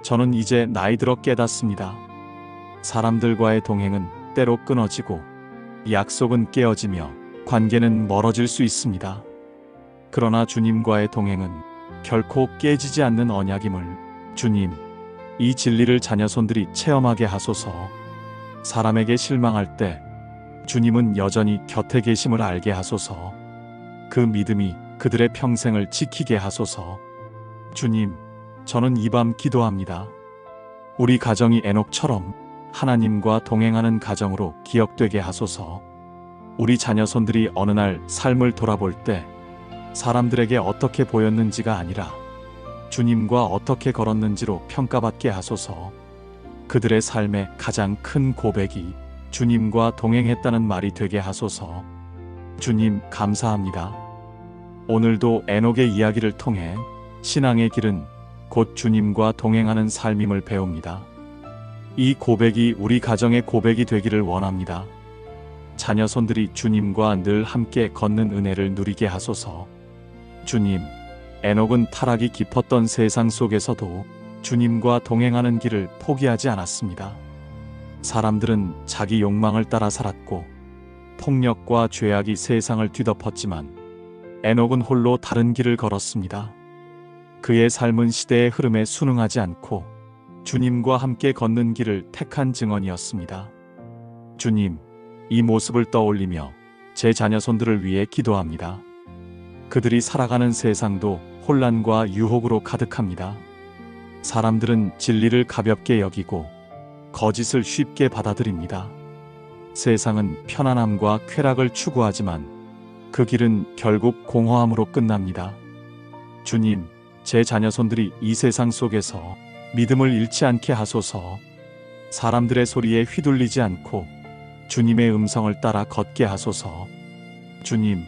저는 이제 나이 들어 깨닫습니다. 사람들과의 동행은 때로 끊어지고 약속은 깨어지며 관계는 멀어질 수 있습니다. 그러나 주님과의 동행은 결코 깨지지 않는 언약임을 주님, 이 진리를 자녀손들이 체험하게 하소서. 사람에게 실망할 때 주님은 여전히 곁에 계심을 알게 하소서. 그 믿음이 그들의 평생을 지키게 하소서. 주님, 저는 이 밤 기도합니다. 우리 가정이 에녹처럼 하나님과 동행하는 가정으로 기억되게 하소서. 우리 자녀손들이 어느 날 삶을 돌아볼 때 사람들에게 어떻게 보였는지가 아니라 주님과 어떻게 걸었는지로 평가받게 하소서. 그들의 삶의 가장 큰 고백이 주님과 동행했다는 말이 되게 하소서. 주님, 감사합니다. 오늘도 에녹의 이야기를 통해 신앙의 길은 곧 주님과 동행하는 삶임을 배웁니다. 이 고백이 우리 가정의 고백이 되기를 원합니다. 자녀손들이 주님과 늘 함께 걷는 은혜를 누리게 하소서. 주님, 에녹은 타락이 깊었던 세상 속에서도 주님과 동행하는 길을 포기하지 않았습니다. 사람들은 자기 욕망을 따라 살았고 폭력과 죄악이 세상을 뒤덮었지만 에녹은 홀로 다른 길을 걸었습니다. 그의 삶은 시대의 흐름에 순응하지 않고 주님과 함께 걷는 길을 택한 증언이었습니다. 주님, 이 모습을 떠올리며 제 자녀손들을 위해 기도합니다. 그들이 살아가는 세상도 혼란과 유혹으로 가득합니다. 사람들은 진리를 가볍게 여기고 거짓을 쉽게 받아들입니다. 세상은 편안함과 쾌락을 추구하지만 그 길은 결국 공허함으로 끝납니다. 주님, 제 자녀손들이 이 세상 속에서 믿음을 잃지 않게 하소서. 사람들의 소리에 휘둘리지 않고 주님의 음성을 따라 걷게 하소서. 주님,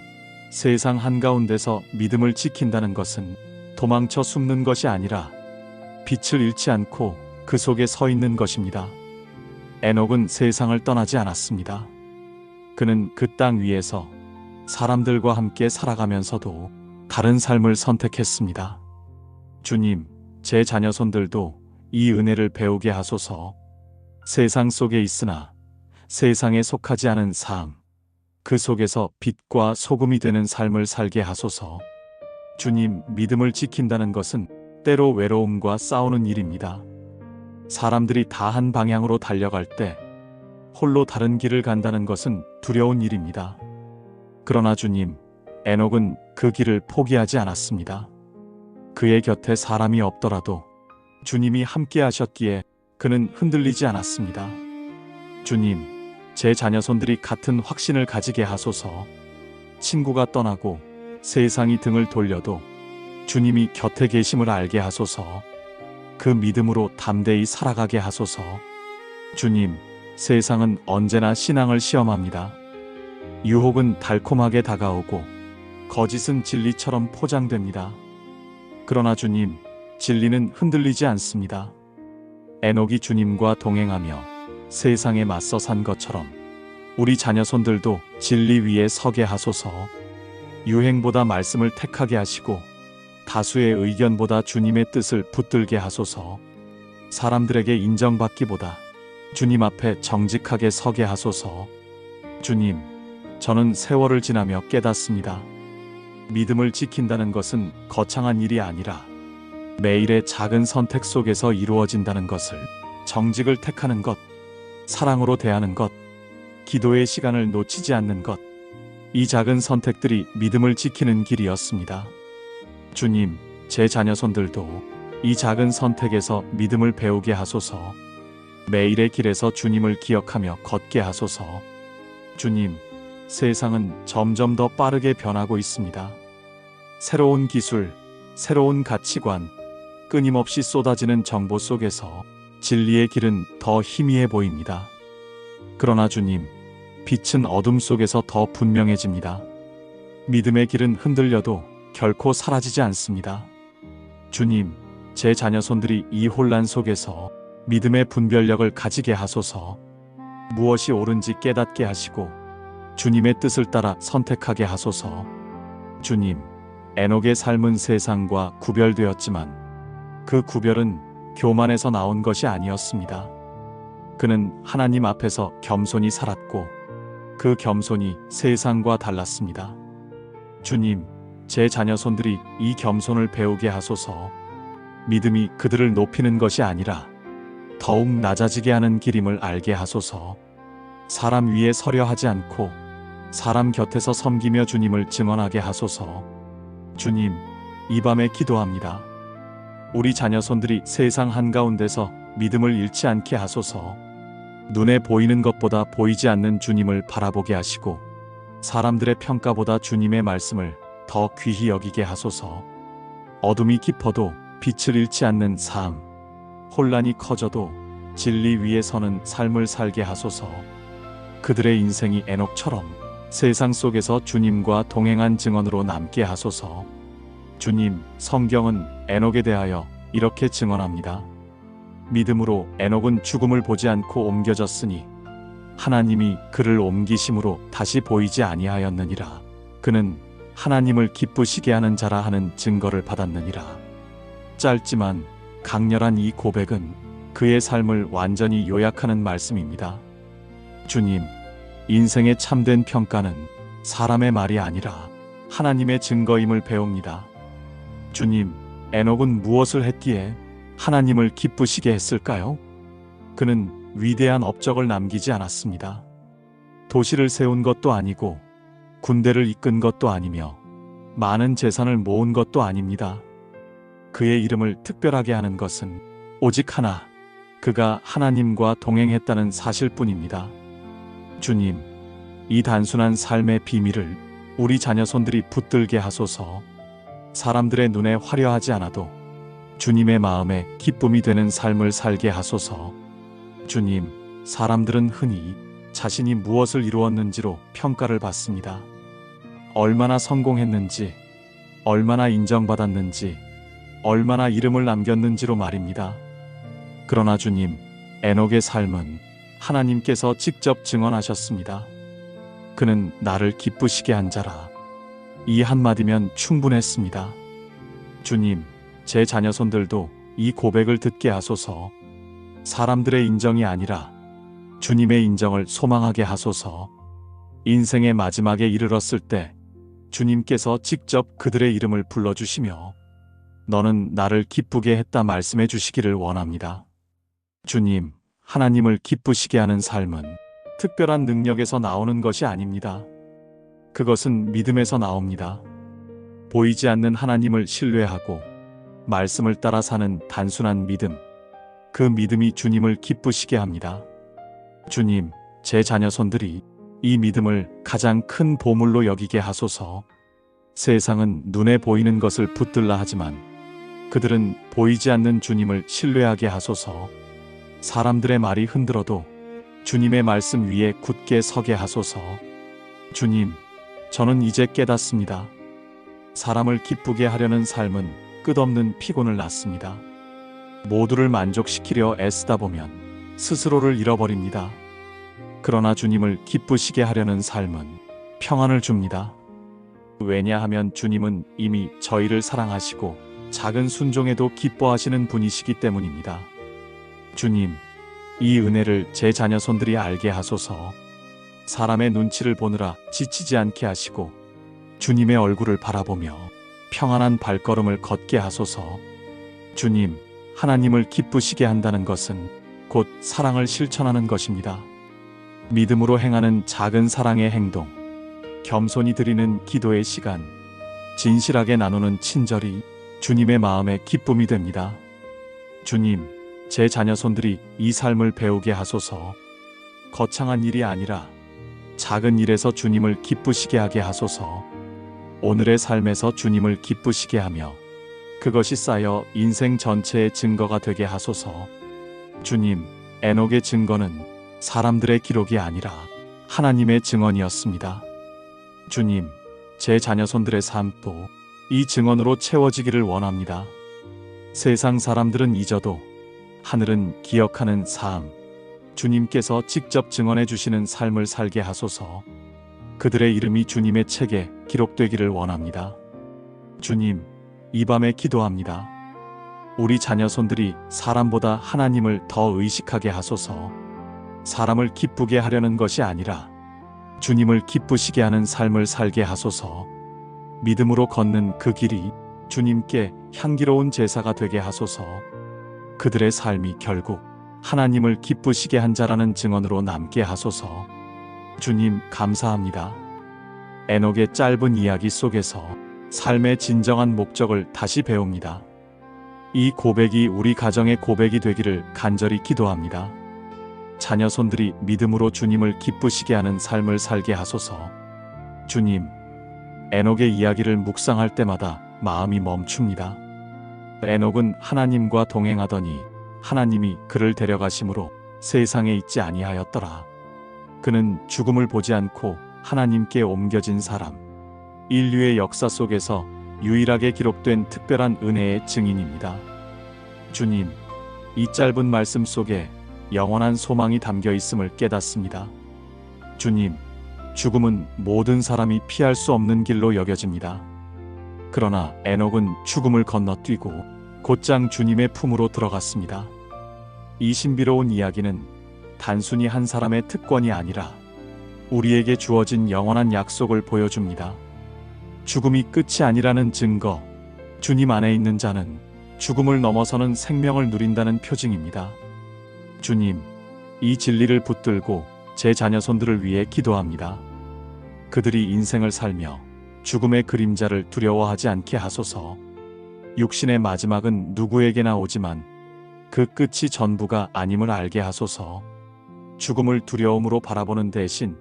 세상 한가운데서 믿음을 지킨다는 것은 도망쳐 숨는 것이 아니라 빛을 잃지 않고 그 속에 서 있는 것입니다. 에녹은 세상을 떠나지 않았습니다. 그는 그 땅 위에서 사람들과 함께 살아가면서도 다른 삶을 선택했습니다. 주님, 제 자녀손들도 이 은혜를 배우게 하소서. 세상 속에 있으나 세상에 속하지 않은 삶, 그 속에서 빛과 소금이 되는 삶을 살게 하소서. 주님, 믿음을 지킨다는 것은 때로 외로움과 싸우는 일입니다. 사람들이 다 한 방향으로 달려갈 때 홀로 다른 길을 간다는 것은 두려운 일입니다. 그러나 주님, 에녹은 그 길을 포기하지 않았습니다. 그의 곁에 사람이 없더라도 주님이 함께 하셨기에 그는 흔들리지 않았습니다. 주님, 제 자녀손들이 같은 확신을 가지게 하소서. 친구가 떠나고 세상이 등을 돌려도 주님이 곁에 계심을 알게 하소서. 그 믿음으로 담대히 살아가게 하소서. 주님, 세상은 언제나 신앙을 시험합니다. 유혹은 달콤하게 다가오고 거짓은 진리처럼 포장됩니다. 그러나 주님, 진리는 흔들리지 않습니다. 에녹이 주님과 동행하며 세상에 맞서 산 것처럼 우리 자녀손들도 진리 위에 서게 하소서. 유행보다 말씀을 택하게 하시고 다수의 의견보다 주님의 뜻을 붙들게 하소서. 사람들에게 인정받기보다 주님 앞에 정직하게 서게 하소서. 주님, 저는 세월을 지나며 깨닫습니다. 믿음을 지킨다는 것은 거창한 일이 아니라 매일의 작은 선택 속에서 이루어진다는 것을, 정직을 택하는 것, 사랑으로 대하는 것, 기도의 시간을 놓치지 않는 것, 이 작은 선택들이 믿음을 지키는 길이었습니다. 주님, 제 자녀손들도 이 작은 선택에서 믿음을 배우게 하소서. 매일의 길에서 주님을 기억하며 걷게 하소서. 주님, 세상은 점점 더 빠르게 변하고 있습니다. 새로운 기술, 새로운 가치관, 끊임없이 쏟아지는 정보 속에서 진리의 길은 더 희미해 보입니다. 그러나 주님, 빛은 어둠 속에서 더 분명해집니다. 믿음의 길은 흔들려도 결코 사라지지 않습니다. 주님, 제 자녀손들이 이 혼란 속에서 믿음의 분별력을 가지게 하소서. 무엇이 옳은지 깨닫게 하시고 주님의 뜻을 따라 선택하게 하소서. 주님, 에녹의 삶은 세상과 구별되었지만 그 구별은 교만에서 나온 것이 아니었습니다. 그는 하나님 앞에서 겸손히 살았고 그 겸손이 세상과 달랐습니다. 주님, 제 자녀손들이 이 겸손을 배우게 하소서. 믿음이 그들을 높이는 것이 아니라 더욱 낮아지게 하는 길임을 알게 하소서. 사람 위에 서려 하지 않고 사람 곁에서 섬기며 주님을 증언하게 하소서. 주님, 이 밤에 기도합니다. 우리 자녀손들이 세상 한가운데서 믿음을 잃지 않게 하소서. 눈에 보이는 것보다 보이지 않는 주님을 바라보게 하시고 사람들의 평가보다 주님의 말씀을 더 귀히 여기게 하소서. 어둠이 깊어도 빛을 잃지 않는 삶, 혼란이 커져도 진리 위에 서는 삶을 살게 하소서. 그들의 인생이 에녹처럼 세상 속에서 주님과 동행한 증언으로 남게 하소서. 주님, 성경은 에녹에 대하여 이렇게 증언합니다. 믿음으로 에녹은 죽음을 보지 않고 옮겨졌으니 하나님이 그를 옮기심으로 다시 보이지 아니하였느니라. 그는 하나님을 기쁘시게 하는 자라 하는 증거를 받았느니라. 짧지만 강렬한 이 고백은 그의 삶을 완전히 요약하는 말씀입니다. 주님, 인생의 참된 평가는 사람의 말이 아니라 하나님의 증거임을 배웁니다. 주님, 에녹은 무엇을 했기에 하나님을 기쁘시게 했을까요? 그는 위대한 업적을 남기지 않았습니다. 도시를 세운 것도 아니고 군대를 이끈 것도 아니며 많은 재산을 모은 것도 아닙니다. 그의 이름을 특별하게 하는 것은 오직 하나, 그가 하나님과 동행했다는 사실뿐입니다. 주님, 이 단순한 삶의 비밀을 우리 자녀손들이 붙들게 하소서. 사람들의 눈에 화려하지 않아도 주님의 마음에 기쁨이 되는 삶을 살게 하소서. 주님, 사람들은 흔히 자신이 무엇을 이루었는지로 평가를 받습니다. 얼마나 성공했는지, 얼마나 인정받았는지, 얼마나 이름을 남겼는지로 말입니다. 그러나 주님, 에녹의 삶은 하나님께서 직접 증언하셨습니다. 그는 나를 기쁘시게 한 자라. 이 한마디면 충분했습니다. 주님, 제 자녀손들도 이 고백을 듣게 하소서. 사람들의 인정이 아니라 주님의 인정을 소망하게 하소서. 인생의 마지막에 이르렀을 때 주님께서 직접 그들의 이름을 불러주시며 너는 나를 기쁘게 했다 말씀해 주시기를 원합니다. 주님, 하나님을 기쁘시게 하는 삶은 특별한 능력에서 나오는 것이 아닙니다. 그것은 믿음에서 나옵니다. 보이지 않는 하나님을 신뢰하고 말씀을 따라 사는 단순한 믿음, 그 믿음이 주님을 기쁘시게 합니다. 주님, 제 자녀손들이 이 믿음을 가장 큰 보물로 여기게 하소서. 세상은 눈에 보이는 것을 붙들라 하지만 그들은 보이지 않는 주님을 신뢰하게 하소서. 사람들의 말이 흔들어도 주님의 말씀 위에 굳게 서게 하소서. 주님, 저는 이제 깨닫습니다. 사람을 기쁘게 하려는 삶은 끝없는 피곤을 낳습니다. 모두를 만족시키려 애쓰다 보면 스스로를 잃어버립니다. 그러나 주님을 기쁘시게 하려는 삶은 평안을 줍니다. 왜냐하면 주님은 이미 저희를 사랑하시고 작은 순종에도 기뻐하시는 분이시기 때문입니다. 주님, 이 은혜를 제 자녀손들이 알게 하소서. 사람의 눈치를 보느라 지치지 않게 하시고 주님의 얼굴을 바라보며 평안한 발걸음을 걷게 하소서. 주님, 하나님을 기쁘시게 한다는 것은 곧 사랑을 실천하는 것입니다. 믿음으로 행하는 작은 사랑의 행동, 겸손히 드리는 기도의 시간, 진실하게 나누는 친절이 주님의 마음에 기쁨이 됩니다. 주님, 제 자녀손들이 이 삶을 배우게 하소서. 거창한 일이 아니라 작은 일에서 주님을 기쁘시게 하게 하소서. 오늘의 삶에서 주님을 기쁘시게 하며 그것이 쌓여 인생 전체의 증거가 되게 하소서. 주님, 에녹의 증거는 사람들의 기록이 아니라 하나님의 증언이었습니다. 주님, 제 자녀손들의 삶도 이 증언으로 채워지기를 원합니다. 세상 사람들은 잊어도 하늘은 기억하는 삶, 주님께서 직접 증언해 주시는 삶을 살게 하소서. 그들의 이름이 주님의 책에 기록되기를 원합니다. 주님, 이 밤에 기도합니다. 우리 자녀손들이 사람보다 하나님을 더 의식하게 하소서. 사람을 기쁘게 하려는 것이 아니라 주님을 기쁘시게 하는 삶을 살게 하소서. 믿음으로 걷는 그 길이 주님께 향기로운 제사가 되게 하소서. 그들의 삶이 결국 하나님을 기쁘시게 한 자라는 증언으로 남게 하소서. 주님 감사합니다. 에녹의 짧은 이야기 속에서 삶의 진정한 목적을 다시 배웁니다. 이 고백이 우리 가정의 고백이 되기를 간절히 기도합니다. 자녀 손들이 믿음으로 주님을 기쁘시게 하는 삶을 살게 하소서. 주님, 에녹의 이야기를 묵상할 때마다 마음이 멈춥니다. 에녹은 하나님과 동행하더니 하나님이 그를 데려가심으로 세상에 있지 아니하였더라. 그는 죽음을 보지 않고 하나님께 옮겨진 사람, 인류의 역사 속에서 유일하게 기록된 특별한 은혜의 증인입니다. 주님, 이 짧은 말씀 속에 영원한 소망이 담겨 있음을 깨닫습니다. 주님, 죽음은 모든 사람이 피할 수 없는 길로 여겨집니다. 그러나 에녹은 죽음을 건너뛰고 곧장 주님의 품으로 들어갔습니다. 이 신비로운 이야기는 단순히 한 사람의 특권이 아니라 우리에게 주어진 영원한 약속을 보여줍니다. 죽음이 끝이 아니라는 증거, 주님 안에 있는 자는 죽음을 넘어서는 생명을 누린다는 표징입니다. 주님, 이 진리를 붙들고 제 자녀 손들을 위해 기도합니다. 그들이 인생을 살며 죽음의 그림자를 두려워하지 않게 하소서. 육신의 마지막은 누구에게나 오지만 그 끝이 전부가 아님을 알게 하소서. 죽음을 두려움으로 바라보는 대신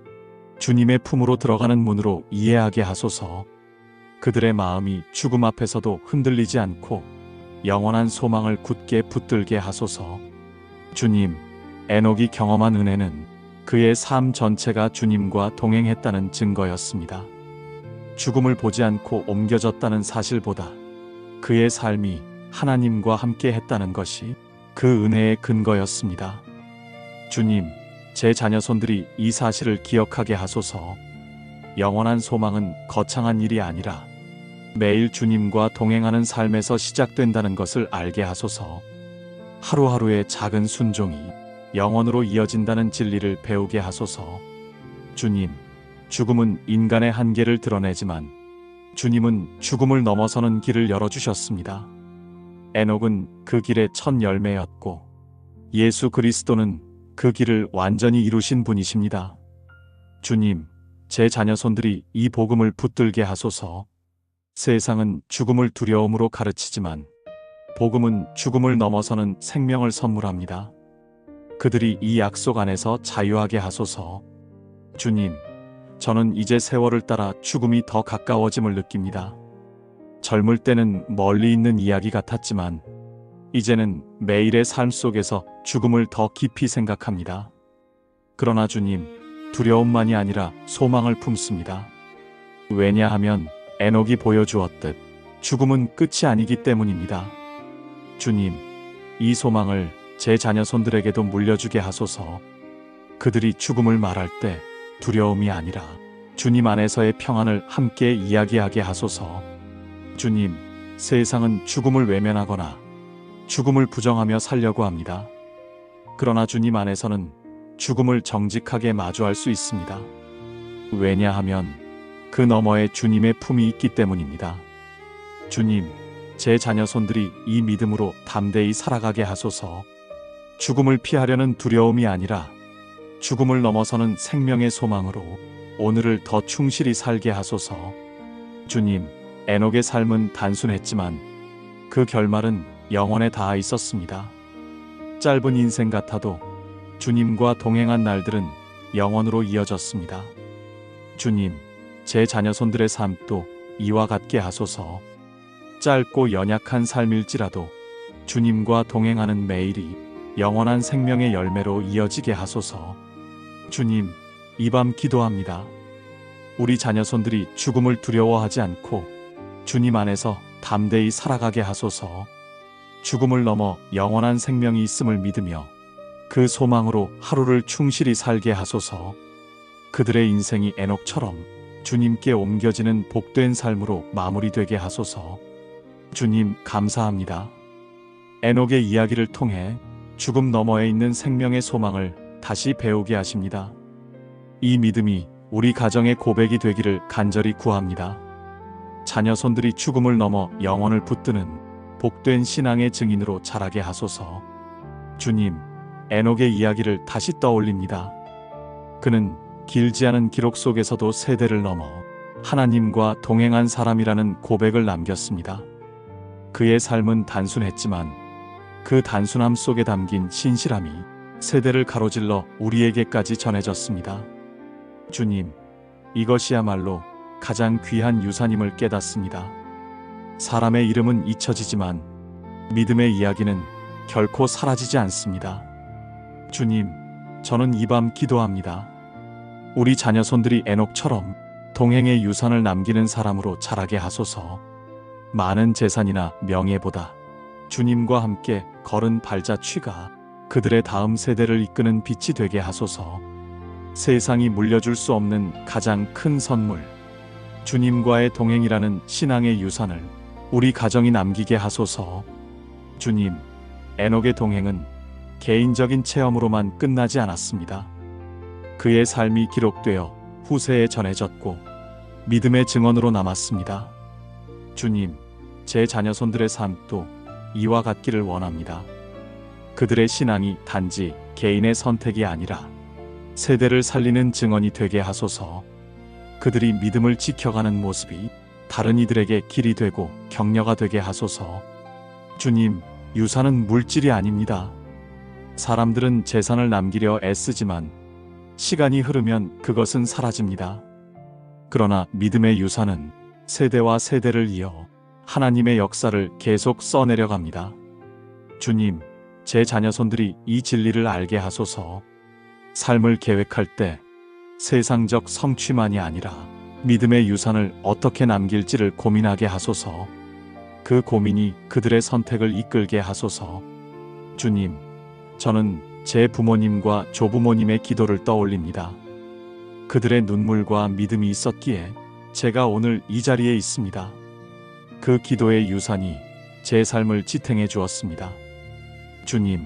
주님의 품으로 들어가는 문으로 이해하게 하소서. 그들의 마음이 죽음 앞에서도 흔들리지 않고 영원한 소망을 굳게 붙들게 하소서. 주님, 에녹이 경험한 은혜는 그의 삶 전체가 주님과 동행했다는 증거였습니다. 죽음을 보지 않고 옮겨졌다는 사실보다 그의 삶이 하나님과 함께 했다는 것이 그 은혜의 근거였습니다. 주님, 제 자녀 손들이 이 사실을 기억하게 하소서. 영원한 소망은 거창한 일이 아니라 매일 주님과 동행하는 삶에서 시작된다는 것을 알게 하소서. 하루하루의 작은 순종이 영원으로 이어진다는 진리를 배우게 하소서. 주님, 죽음은 인간의 한계를 드러내지만 주님은 죽음을 넘어서는 길을 열어주셨습니다. 에녹은 그 길의 첫 열매였고 예수 그리스도는 그 길을 완전히 이루신 분이십니다. 주님, 제 자녀 손들이 이 복음을 붙들게 하소서. 세상은 죽음을 두려움으로 가르치지만 복음은 죽음을 넘어서는 생명을 선물합니다. 그들이 이 약속 안에서 자유하게 하소서. 주님, 저는 이제 세월을 따라 죽음이 더 가까워짐을 느낍니다. 젊을 때는 멀리 있는 이야기 같았지만 이제는 매일의 삶 속에서 죽음을 더 깊이 생각합니다. 그러나 주님, 두려움만이 아니라 소망을 품습니다. 왜냐하면 에녹이 보여주었듯 죽음은 끝이 아니기 때문입니다. 주님, 이 소망을 제 자녀 손들에게도 물려주게 하소서. 그들이 죽음을 말할 때 두려움이 아니라 주님 안에서의 평안을 함께 이야기하게 하소서. 주님, 세상은 죽음을 외면하거나 죽음을 부정하며 살려고 합니다. 그러나 주님 안에서는 죽음을 정직하게 마주할 수 있습니다. 왜냐하면 그 너머에 주님의 품이 있기 때문입니다. 주님, 제 자녀 손들이 이 믿음으로 담대히 살아가게 하소서. 죽음을 피하려는 두려움이 아니라 죽음을 넘어서는 생명의 소망으로 오늘을 더 충실히 살게 하소서. 주님, 에녹의 삶은 단순했지만 그 결말은 영원에 닿아 있었습니다. 짧은 인생 같아도 주님과 동행한 날들은 영원으로 이어졌습니다. 주님, 제 자녀 손들의 삶도 이와 같게 하소서. 짧고 연약한 삶일지라도 주님과 동행하는 매일이 영원한 생명의 열매로 이어지게 하소서. 주님, 이 밤 기도합니다. 우리 자녀 손들이 죽음을 두려워하지 않고 주님 안에서 담대히 살아가게 하소서. 죽음을 넘어 영원한 생명이 있음을 믿으며 그 소망으로 하루를 충실히 살게 하소서. 그들의 인생이 에녹처럼 주님께 옮겨지는 복된 삶으로 마무리되게 하소서. 주님 감사합니다. 에녹의 이야기를 통해 죽음 너머에 있는 생명의 소망을 다시 배우게 하십니다. 이 믿음이 우리 가정의 고백이 되기를 간절히 구합니다. 자녀 손들이 죽음을 넘어 영원을 붙드는 복된 신앙의 증인으로 자라게 하소서. 주님, 에녹의 이야기를 다시 떠올립니다. 그는 길지 않은 기록 속에서도 세대를 넘어 하나님과 동행한 사람이라는 고백을 남겼습니다. 그의 삶은 단순했지만 그 단순함 속에 담긴 신실함이 세대를 가로질러 우리에게까지 전해졌습니다. 주님, 이것이야말로 가장 귀한 유산임을 깨닫습니다. 사람의 이름은 잊혀지지만 믿음의 이야기는 결코 사라지지 않습니다. 주님, 저는 이 밤 기도합니다. 우리 자녀손들이 에녹처럼 동행의 유산을 남기는 사람으로 자라게 하소서. 많은 재산이나 명예보다 주님과 함께 걸은 발자취가 그들의 다음 세대를 이끄는 빛이 되게 하소서. 세상이 물려줄 수 없는 가장 큰 선물, 주님과의 동행이라는 신앙의 유산을 우리 가정이 남기게 하소서. 주님, 에녹의 동행은 개인적인 체험으로만 끝나지 않았습니다. 그의 삶이 기록되어 후세에 전해졌고 믿음의 증언으로 남았습니다. 주님, 제 자녀손들의 삶도 이와 같기를 원합니다. 그들의 신앙이 단지 개인의 선택이 아니라 세대를 살리는 증언이 되게 하소서. 그들이 믿음을 지켜가는 모습이 다른 이들에게 길이 되고 격려가 되게 하소서. 주님, 유산은 물질이 아닙니다. 사람들은 재산을 남기려 애쓰지만 시간이 흐르면 그것은 사라집니다. 그러나 믿음의 유산은 세대와 세대를 이어 하나님의 역사를 계속 써내려갑니다. 주님, 제 자녀손들이 이 진리를 알게 하소서. 삶을 계획할 때 세상적 성취만이 아니라 믿음의 유산을 어떻게 남길지를 고민하게 하소서. 그 고민이 그들의 선택을 이끌게 하소서. 주님, 저는 제 부모님과 조부모님의 기도를 떠올립니다. 그들의 눈물과 믿음이 있었기에 제가 오늘 이 자리에 있습니다. 그 기도의 유산이 제 삶을 지탱해 주었습니다. 주님,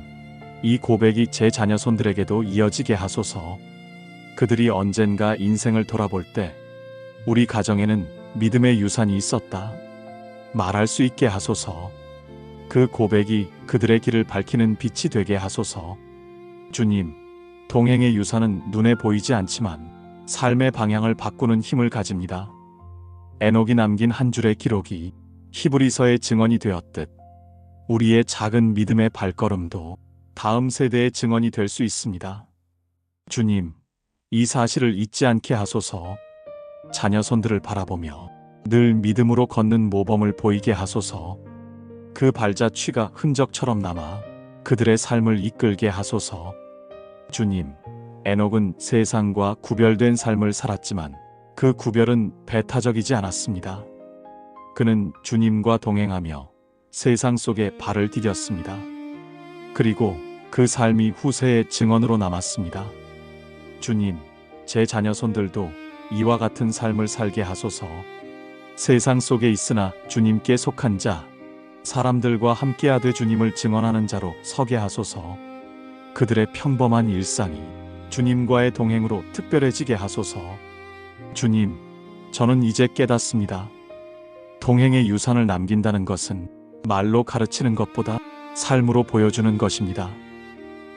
이 고백이 제 자녀손들에게도 이어지게 하소서. 그들이 언젠가 인생을 돌아볼 때 우리 가정에는 믿음의 유산이 있었다 말할 수 있게 하소서. 그 고백이 그들의 길을 밝히는 빛이 되게 하소서. 주님, 동행의 유산은 눈에 보이지 않지만 삶의 방향을 바꾸는 힘을 가집니다. 에녹이 남긴 한 줄의 기록이 히브리서의 증언이 되었듯 우리의 작은 믿음의 발걸음도 다음 세대의 증언이 될 수 있습니다. 주님, 이 사실을 잊지 않게 하소서. 자녀손들을 바라보며 늘 믿음으로 걷는 모범을 보이게 하소서. 그 발자취가 흔적처럼 남아 그들의 삶을 이끌게 하소서. 주님, 에녹은 세상과 구별된 삶을 살았지만 그 구별은 배타적이지 않았습니다. 그는 주님과 동행하며 세상 속에 발을 디뎠습니다. 그리고 그 삶이 후세의 증언으로 남았습니다. 주님, 제 자녀손들도 이와 같은 삶을 살게 하소서. 세상 속에 있으나 주님께 속한 자, 사람들과 함께하되 주님을 증언하는 자로 서게 하소서. 그들의 평범한 일상이 주님과의 동행으로 특별해지게 하소서. 주님, 저는 이제 깨닫습니다. 동행의 유산을 남긴다는 것은 말로 가르치는 것보다 삶으로 보여주는 것입니다.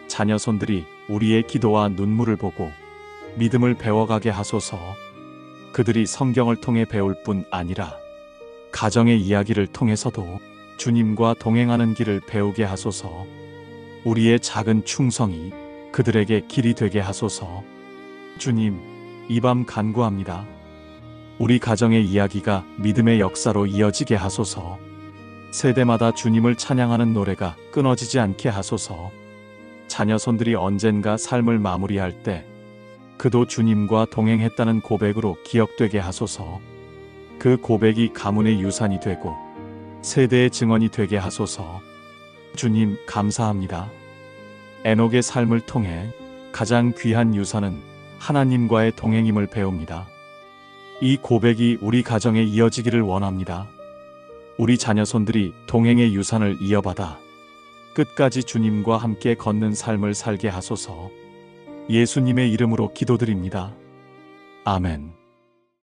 자녀손들이 우리의 기도와 눈물을 보고 믿음을 배워가게 하소서. 그들이 성경을 통해 배울 뿐 아니라 가정의 이야기를 통해서도 주님과 동행하는 길을 배우게 하소서. 우리의 작은 충성이 그들에게 길이 되게 하소서. 주님, 이 밤 간구합니다. 우리 가정의 이야기가 믿음의 역사로 이어지게 하소서. 세대마다 주님을 찬양하는 노래가 끊어지지 않게 하소서. 자녀손들이 언젠가 삶을 마무리할 때 그도 주님과 동행했다는 고백으로 기억되게 하소서. 그 고백이 가문의 유산이 되고 세대의 증언이 되게 하소서. 주님, 감사합니다. 에녹의 삶을 통해 가장 귀한 유산은 하나님과의 동행임을 배웁니다. 이 고백이 우리 가정에 이어지기를 원합니다. 우리 자녀손들이 동행의 유산을 이어받아 끝까지 주님과 함께 걷는 삶을 살게 하소서. 예수님의 이름으로 기도드립니다. 아멘.